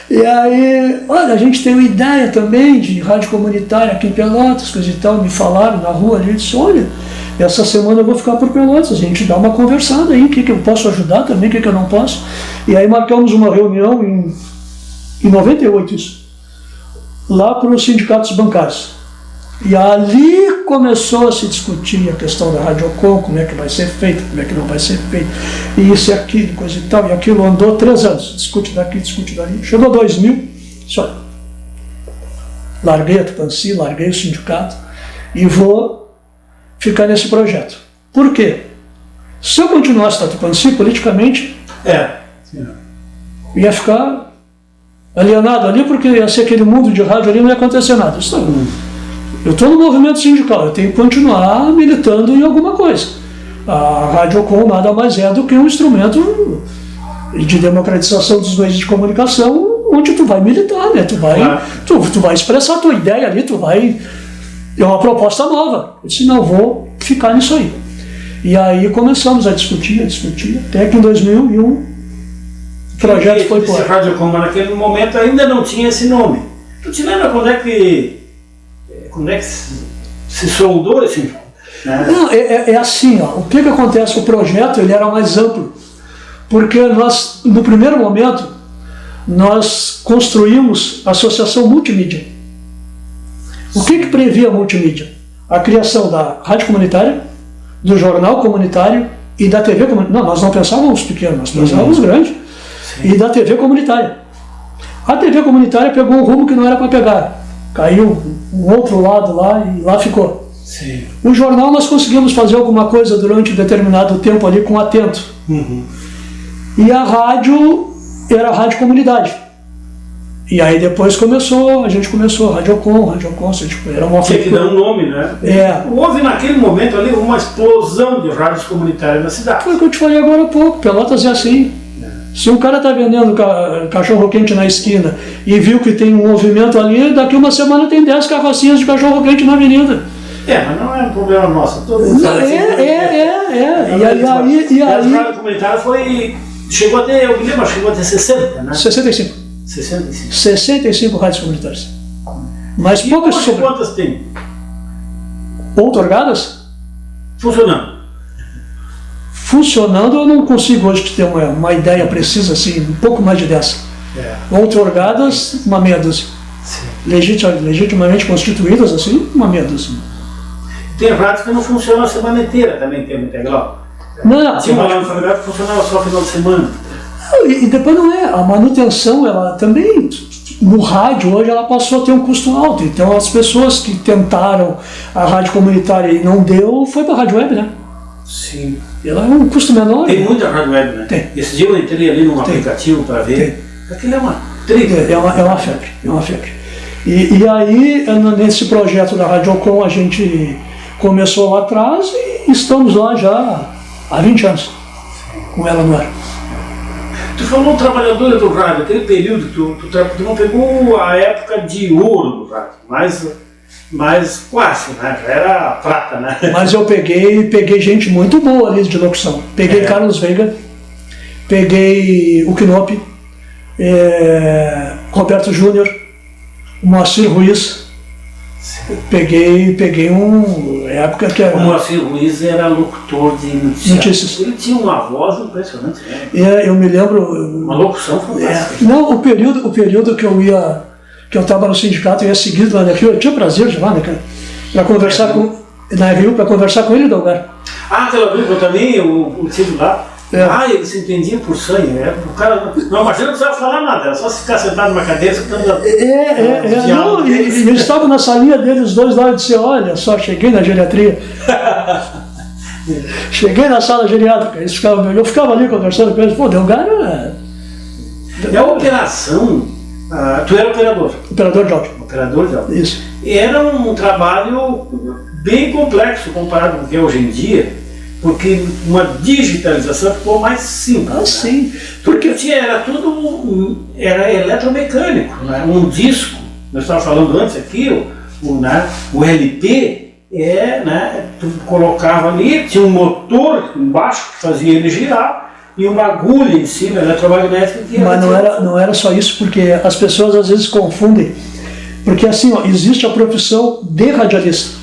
E aí, olha, a gente tem uma ideia também de rádio comunitária aqui em Pelotas, coisa e tal, me falaram na rua ali, disse, olha, essa semana eu vou ficar por Pelotas, a gente dá uma conversada aí, o que eu posso ajudar também, o que eu não posso. E aí marcamos uma reunião em 98, isso, lá para os sindicatos bancários. E ali começou a se discutir a questão da Radiocom, como é que vai ser feito, como é que não vai ser feito, e isso e aquilo, coisa e tal, e aquilo andou 3 anos, discute daqui, discute dali. Chegou 2000, só larguei a Tupanci, larguei o sindicato e vou ficar nesse projeto. Por quê? Se eu continuasse na Tupanci, politicamente, ia ficar alienado ali, porque ia ser aquele mundo de rádio ali, não ia acontecer nada. Isso não. Eu estou no movimento sindical, eu tenho que continuar militando em alguma coisa. A Radiocom nada mais é do que um instrumento de democratização dos meios de comunicação, onde tu vai militar, né? Tu vai expressar a tua ideia ali, é uma proposta nova. Eu disse, não, vou ficar nisso aí. E aí começamos a discutir, até que em 2001 o projeto foi por. Esse Radiocom, naquele momento ainda não tinha esse nome. Tu te lembra quando é que se soldou esse nome? Né? Não, é assim, ó, o que acontece? O projeto ele era mais amplo, porque nós, no primeiro momento, nós construímos a Associação Multimídia. O que previa a multimídia? A criação da rádio comunitária, do jornal comunitário e da TV comunitária. Não, nós não pensávamos pequeno, nós pensávamos grande. Sim. E da TV comunitária. A TV comunitária pegou um rumo que não era para pegar. Caiu um outro lado lá e lá ficou. Sim. O jornal nós conseguimos fazer alguma coisa durante um determinado tempo ali com Atento. E a rádio era a rádio comunidade. E aí depois a gente começou, Radiocom, era uma... Tinha que dar um nome, né? Houve naquele momento ali uma explosão de rádios comunitárias na cidade. Foi o que eu te falei agora há pouco, Pelotas é assim. Se um cara está vendendo cachorro-quente na esquina e viu que tem um movimento ali, daqui uma semana tem 10 carrocinhas de cachorro-quente na avenida. Mas não é um problema nosso. Todo mundo sabe. E a rádio comunitária chegou até 60, né? 65. 65 rádios comunitárias. Mas poucas sobre... Quantas tem? Outorgadas? Funcionando, eu não consigo hoje ter uma ideia precisa, assim, um pouco mais de 10. Outorgadas, uma meia dúzia. Legitimamente constituídas, assim, uma meia dúzia. Tem rádios que não funcionam a semana inteira também, em termo integral. Não, tinha uma lá no Fabricado que funcionava só no final de semana. E depois não é, a manutenção, ela também, no rádio hoje, ela passou a ter um custo alto. Então as pessoas que tentaram a rádio comunitária e não deu, foi para a rádio web, né? Sim. Ela é um custo menor. Tem muita rádio web, né? Tem. Esse dia eu entrei ali num aplicativo para ver. Aquilo é uma trilha. É uma febre. E aí, nesse projeto da Radiocom, a gente começou lá atrás e estamos lá já há 20 anos, com ela no ar. Tu falou trabalhadora do rádio, aquele período, tu não pegou a época de ouro do rádio, mas quase, né? Já era prata, né? Mas eu peguei gente muito boa ali de locução. Peguei Carlos Veiga, peguei o Knop, Roberto Júnior, Moacir Ruiz. Peguei época que era... O Moacir Ruiz era locutor de notícias. Ele tinha uma voz impressionante, né? Eu me lembro... Uma locução fantástica. Não, o período que eu estava no sindicato, eu ia seguido lá na Rio, eu tinha prazer de ir lá, né, cara? Para conversar para conversar com ele do lugar. Ah, aquela vez eu também, eu tive lá. Eles se entendiam por sonho. O cara não precisava falar nada, era só ficar sentado numa cadeira escutando não, e eles estavam na salinha deles, os dois lá, e disse, olha só, cheguei na geriatria. Cheguei na sala geriátrica, eu ficava ali conversando com eles, pô, Delgar E a operação, tu era operador? Operador de áudio. Operador de áudio. Isso. E era um trabalho bem complexo comparado com o que é hoje em dia, porque uma digitalização ficou mais simples. Ah, sim. Porque era eletromecânico, né? Um disco, nós estávamos falando antes aqui, o LP, né? Tu colocava ali, tinha um motor embaixo que fazia ele girar, e uma agulha em cima, eletromagnética. Mas não era só isso, porque as pessoas às vezes confundem, porque assim, existe a profissão de radialista.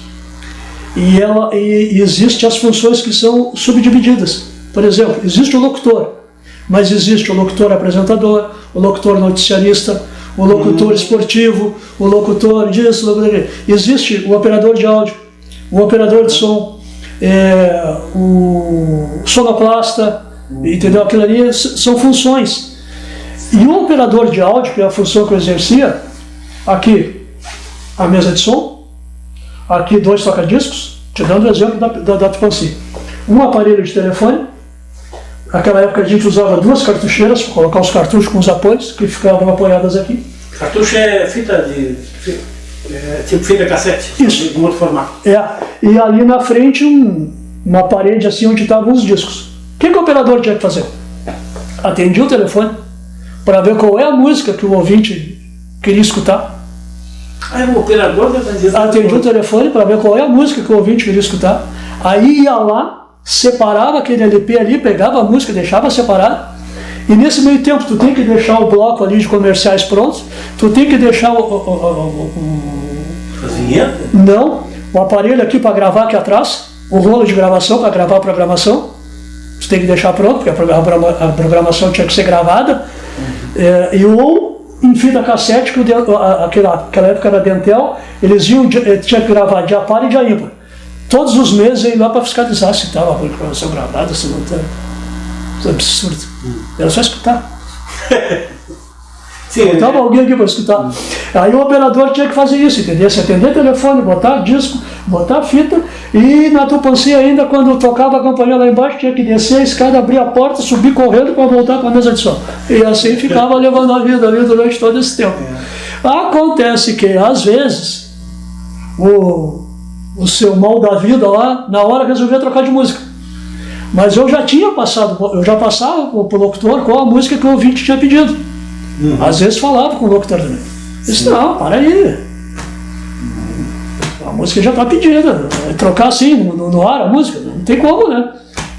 E existem as funções que são subdivididas. Por exemplo, existe o locutor, mas existe o locutor apresentador, o locutor noticiarista, o locutor esportivo, o locutor disso, o locutor daquilo. Existe o operador de áudio, o operador de som, o sonoplasta, entendeu? Aquilo ali são funções. E o operador de áudio, que é a função que eu exercia, aqui a mesa de som, aqui 2 toca-discos, te dando o exemplo da Tupanci. Um aparelho de telefone, naquela época a gente usava 2 cartucheiras para colocar os cartuchos com os apoios, que ficavam apoiadas aqui. Cartucho é fita tipo fita cassete, isso, de um outro formato. E ali na frente uma parede assim onde estavam os discos. O que o operador tinha que fazer? Atendia o telefone para ver qual é a música que o ouvinte queria escutar. O operador atendia o telefone para ver qual é a música que o ouvinte queria escutar. Aí ia lá, separava aquele LP ali, pegava a música, deixava separado. E nesse meio tempo tu tem que deixar o bloco ali de comerciais prontos, tu tem que deixar a vinheta? Não, o aparelho aqui para gravar aqui atrás, o rolo de gravação para gravar a programação. Tu tem que deixar pronto, porque a programação tinha que ser gravada. Em fita cassete, que aquela época era Dentel, eles tinha que gravar dia par e dia ímpar. Todos os meses eu ia lá para fiscalizar se estava a programação gravada, se não estava. Isso é absurdo. Era só escutar. Sim, estava alguém aqui para escutar. Aí o operador tinha que fazer isso, entendeu? Se atender telefone, botar disco, botar fita, e na Tupanci ainda, quando tocava a campanha lá embaixo, tinha que descer a escada, abrir a porta, subir correndo para voltar para a mesa de som. E assim ficava levando a vida ali durante todo esse tempo. Acontece que, às vezes, o seu mal da vida lá, na hora resolvia trocar de música. Mas eu já passava para o locutor qual a música que o ouvinte tinha pedido. Às vezes falava com o locutor também. Disse, não, para aí. A música já está pedida. Trocar assim, no ar a música, não tem como, né?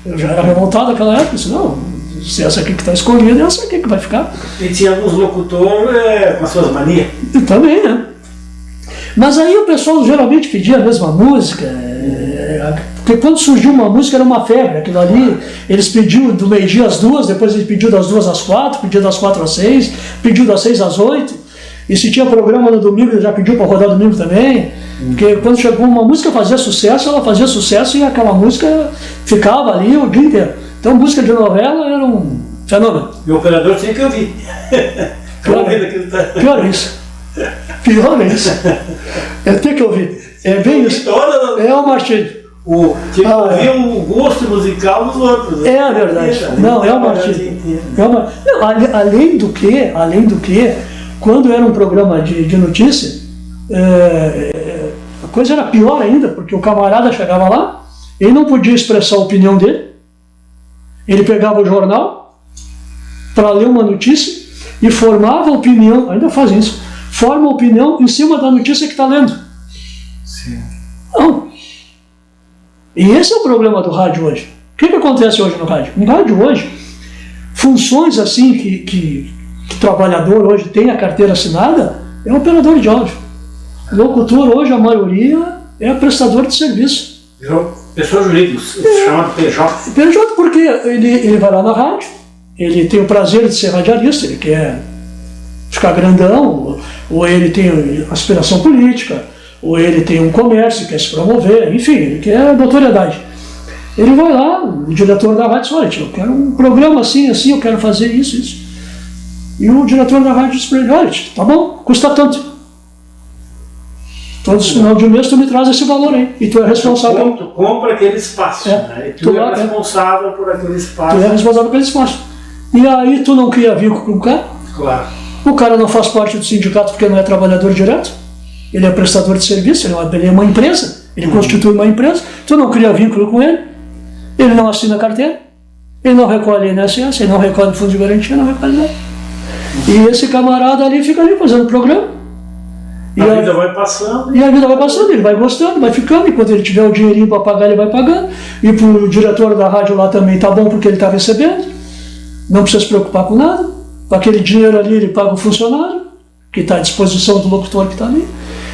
Eu já era revoltado naquela época, disse, não, se essa aqui que está escolhida, é essa aqui que vai ficar. E tinha alguns locutores com as suas manias. E também, né? Mas aí o pessoal geralmente pedia a mesma música. Porque quando surgiu uma música era uma febre, aquilo ali, eles pediam do meio-dia às 2, depois eles pediam das 2 às 4, pediam das 4 às 6, pediam das 6 às 8, e se tinha programa no domingo, ele já pediu para rodar domingo também, porque quando chegou uma música fazia sucesso, ela fazia sucesso e aquela música ficava ali o dia inteiro. Então música de novela era Fenômeno. E o operador tinha que ouvir. Pior isso. Pior isso. Ele tem que ouvir. É bem isso. É o martírio. Tinha que ouvir o gosto musical dos outros. É a verdade. Não, é o martírio. Além do que, quando era um programa de notícia, a coisa era pior ainda, porque o camarada chegava lá, ele não podia expressar a opinião dele, ele pegava o jornal para ler uma notícia e formava opinião, ainda faz isso, forma opinião em cima da notícia que está lendo. Sim. Não. E esse é o problema do rádio hoje. O que acontece hoje no rádio? No rádio hoje, funções assim que o trabalhador hoje tem a carteira assinada, é operador de áudio. Locutor hoje, a maioria, é prestador de serviço. Pessoa jurídica, chamado PJ. PJ porque ele vai lá na rádio, ele tem o prazer de ser radialista, ele quer ficar grandão, ou ele tem aspiração política, ou ele tem um comércio, quer se promover, enfim, ele quer notoriedade. Ele vai lá, o diretor da rádio diz, olha, eu quero um programa assim, eu quero fazer isso. E o diretor da rádio diz para ele, olha, tá bom, custa tanto. Todos os final de mês tu me traz esse valor aí. E tu é responsável. Tu compra aquele espaço, né? E tu é responsável por aquele espaço. Tu é responsável por aquele espaço. E aí tu não cria vínculo com o cara. Claro. O cara não faz parte do sindicato porque não é trabalhador direto. Ele é prestador de serviço, ele é uma empresa. Ele constitui uma empresa. Tu não cria vínculo com ele. Ele não assina carteira. Ele não recolhe INSS, ele não recolhe fundo de garantia, não recolhe nada. E esse camarada ali fica ali fazendo programa. E a vida vai passando. E a vida vai passando, ele vai gostando, vai ficando, e quando ele tiver o dinheirinho para pagar, ele vai pagando. E para o diretor da rádio lá também tá bom porque ele está recebendo. Não precisa se preocupar com nada. Com aquele dinheiro ali ele paga o funcionário, que está à disposição do locutor que está ali.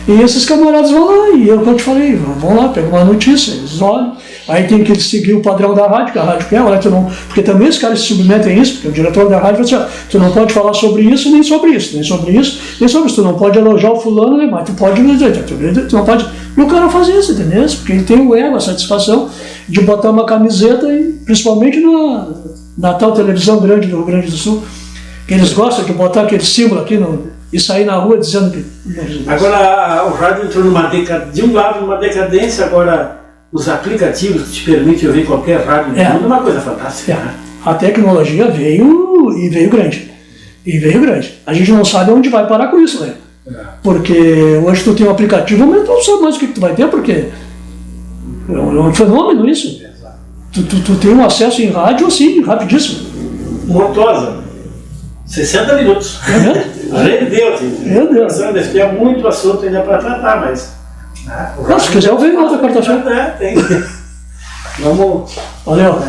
E esses camaradas vão lá, e eu, como eu te falei, vão lá, pegam uma notícia, eles olham. Aí tem que seguir o padrão da rádio, que a rádio quer, olha, tu não, porque também os caras se submetem a isso, porque o diretor da rádio vai dizer, tu não pode falar sobre isso, nem sobre isso, nem sobre isso, nem sobre isso, tu não pode elogiar o fulano, mas tu pode dizer, tu não pode. E o cara faz isso, entendeu? Porque ele tem o ego, a satisfação de botar uma camiseta, e, principalmente na tal televisão grande do Rio Grande do Sul, que eles gostam de botar aquele símbolo aqui e sair na rua dizendo que. Agora o rádio entrou de um lado numa decadência, agora os aplicativos que te permitem ouvir qualquer rádio do mundo é uma coisa fantástica. Né? A tecnologia veio grande. E veio grande. A gente não sabe onde vai parar com isso, né? Porque hoje tu tem um aplicativo, mas tu não sabe mais o que tu vai ter, porque é um fenômeno isso. Tu tem um acesso em rádio assim, rapidíssimo. Mortosa. 60 minutos. É mesmo? Rendeu, Meu Deus. Deve ter muito assunto ainda para tratar, mas. Se quiser eu venho outra quarta-feira. Tem. Vamos. Valeu.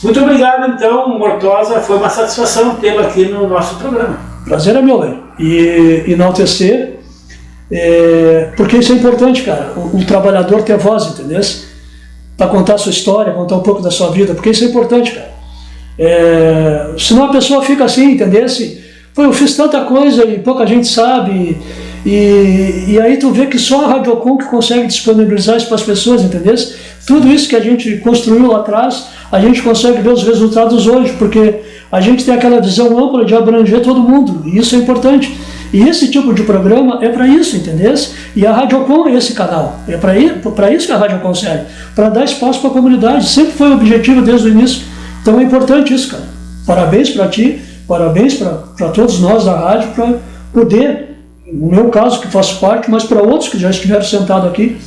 Muito obrigado, então, Mortosa. Foi uma satisfação tê-lo aqui no nosso programa. Prazer é meu, velho. E enaltecer, porque isso é importante, cara. O trabalhador ter voz, entendeu? Para contar a sua história, contar um pouco da sua vida, porque isso é importante, cara. Senão a pessoa fica assim, entendeu? Pô, eu fiz tanta coisa e pouca gente sabe. E aí tu vê que só a Radiocom que consegue disponibilizar isso para as pessoas, entendeu? Tudo isso que a gente construiu lá atrás, a gente consegue ver os resultados hoje, porque a gente tem aquela visão ampla de abranger todo mundo, e isso é importante. E esse tipo de programa é para isso, entendeu? E a Radiocom é esse canal, é para isso que a Radiocom serve, para dar espaço para a comunidade, sempre foi o objetivo desde o início. Então é importante isso, cara. Parabéns para ti, parabéns para todos nós da rádio, para poder, no meu caso que faço parte, mas para outros que já estiveram sentados aqui,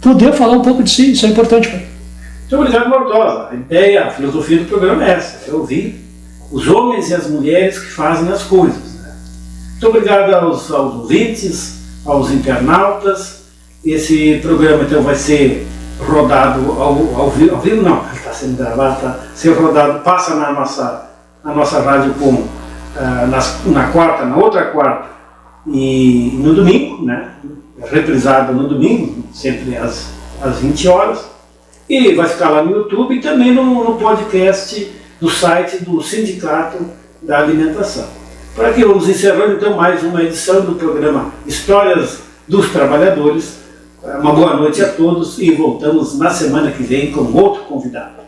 poder falar um pouco de si, isso é importante, cara. Muito obrigado, Mortosa. A ideia, a filosofia do programa é essa, é ouvir os homens e as mulheres que fazem as coisas. Né? Muito obrigado aos ouvintes, aos internautas. Esse programa então vai ser rodado ao vivo não, ele está sendo gravado, está sendo rodado, passa na nossa rádio com na outra quarta e no domingo, né? Reprisado no domingo, sempre às 20 horas, e vai ficar lá no YouTube e também no podcast do site do Sindicato da Alimentação. Por aqui vamos encerrando então mais uma edição do programa Histórias dos Trabalhadores. Uma boa noite a todos e voltamos na semana que vem com outro convidado.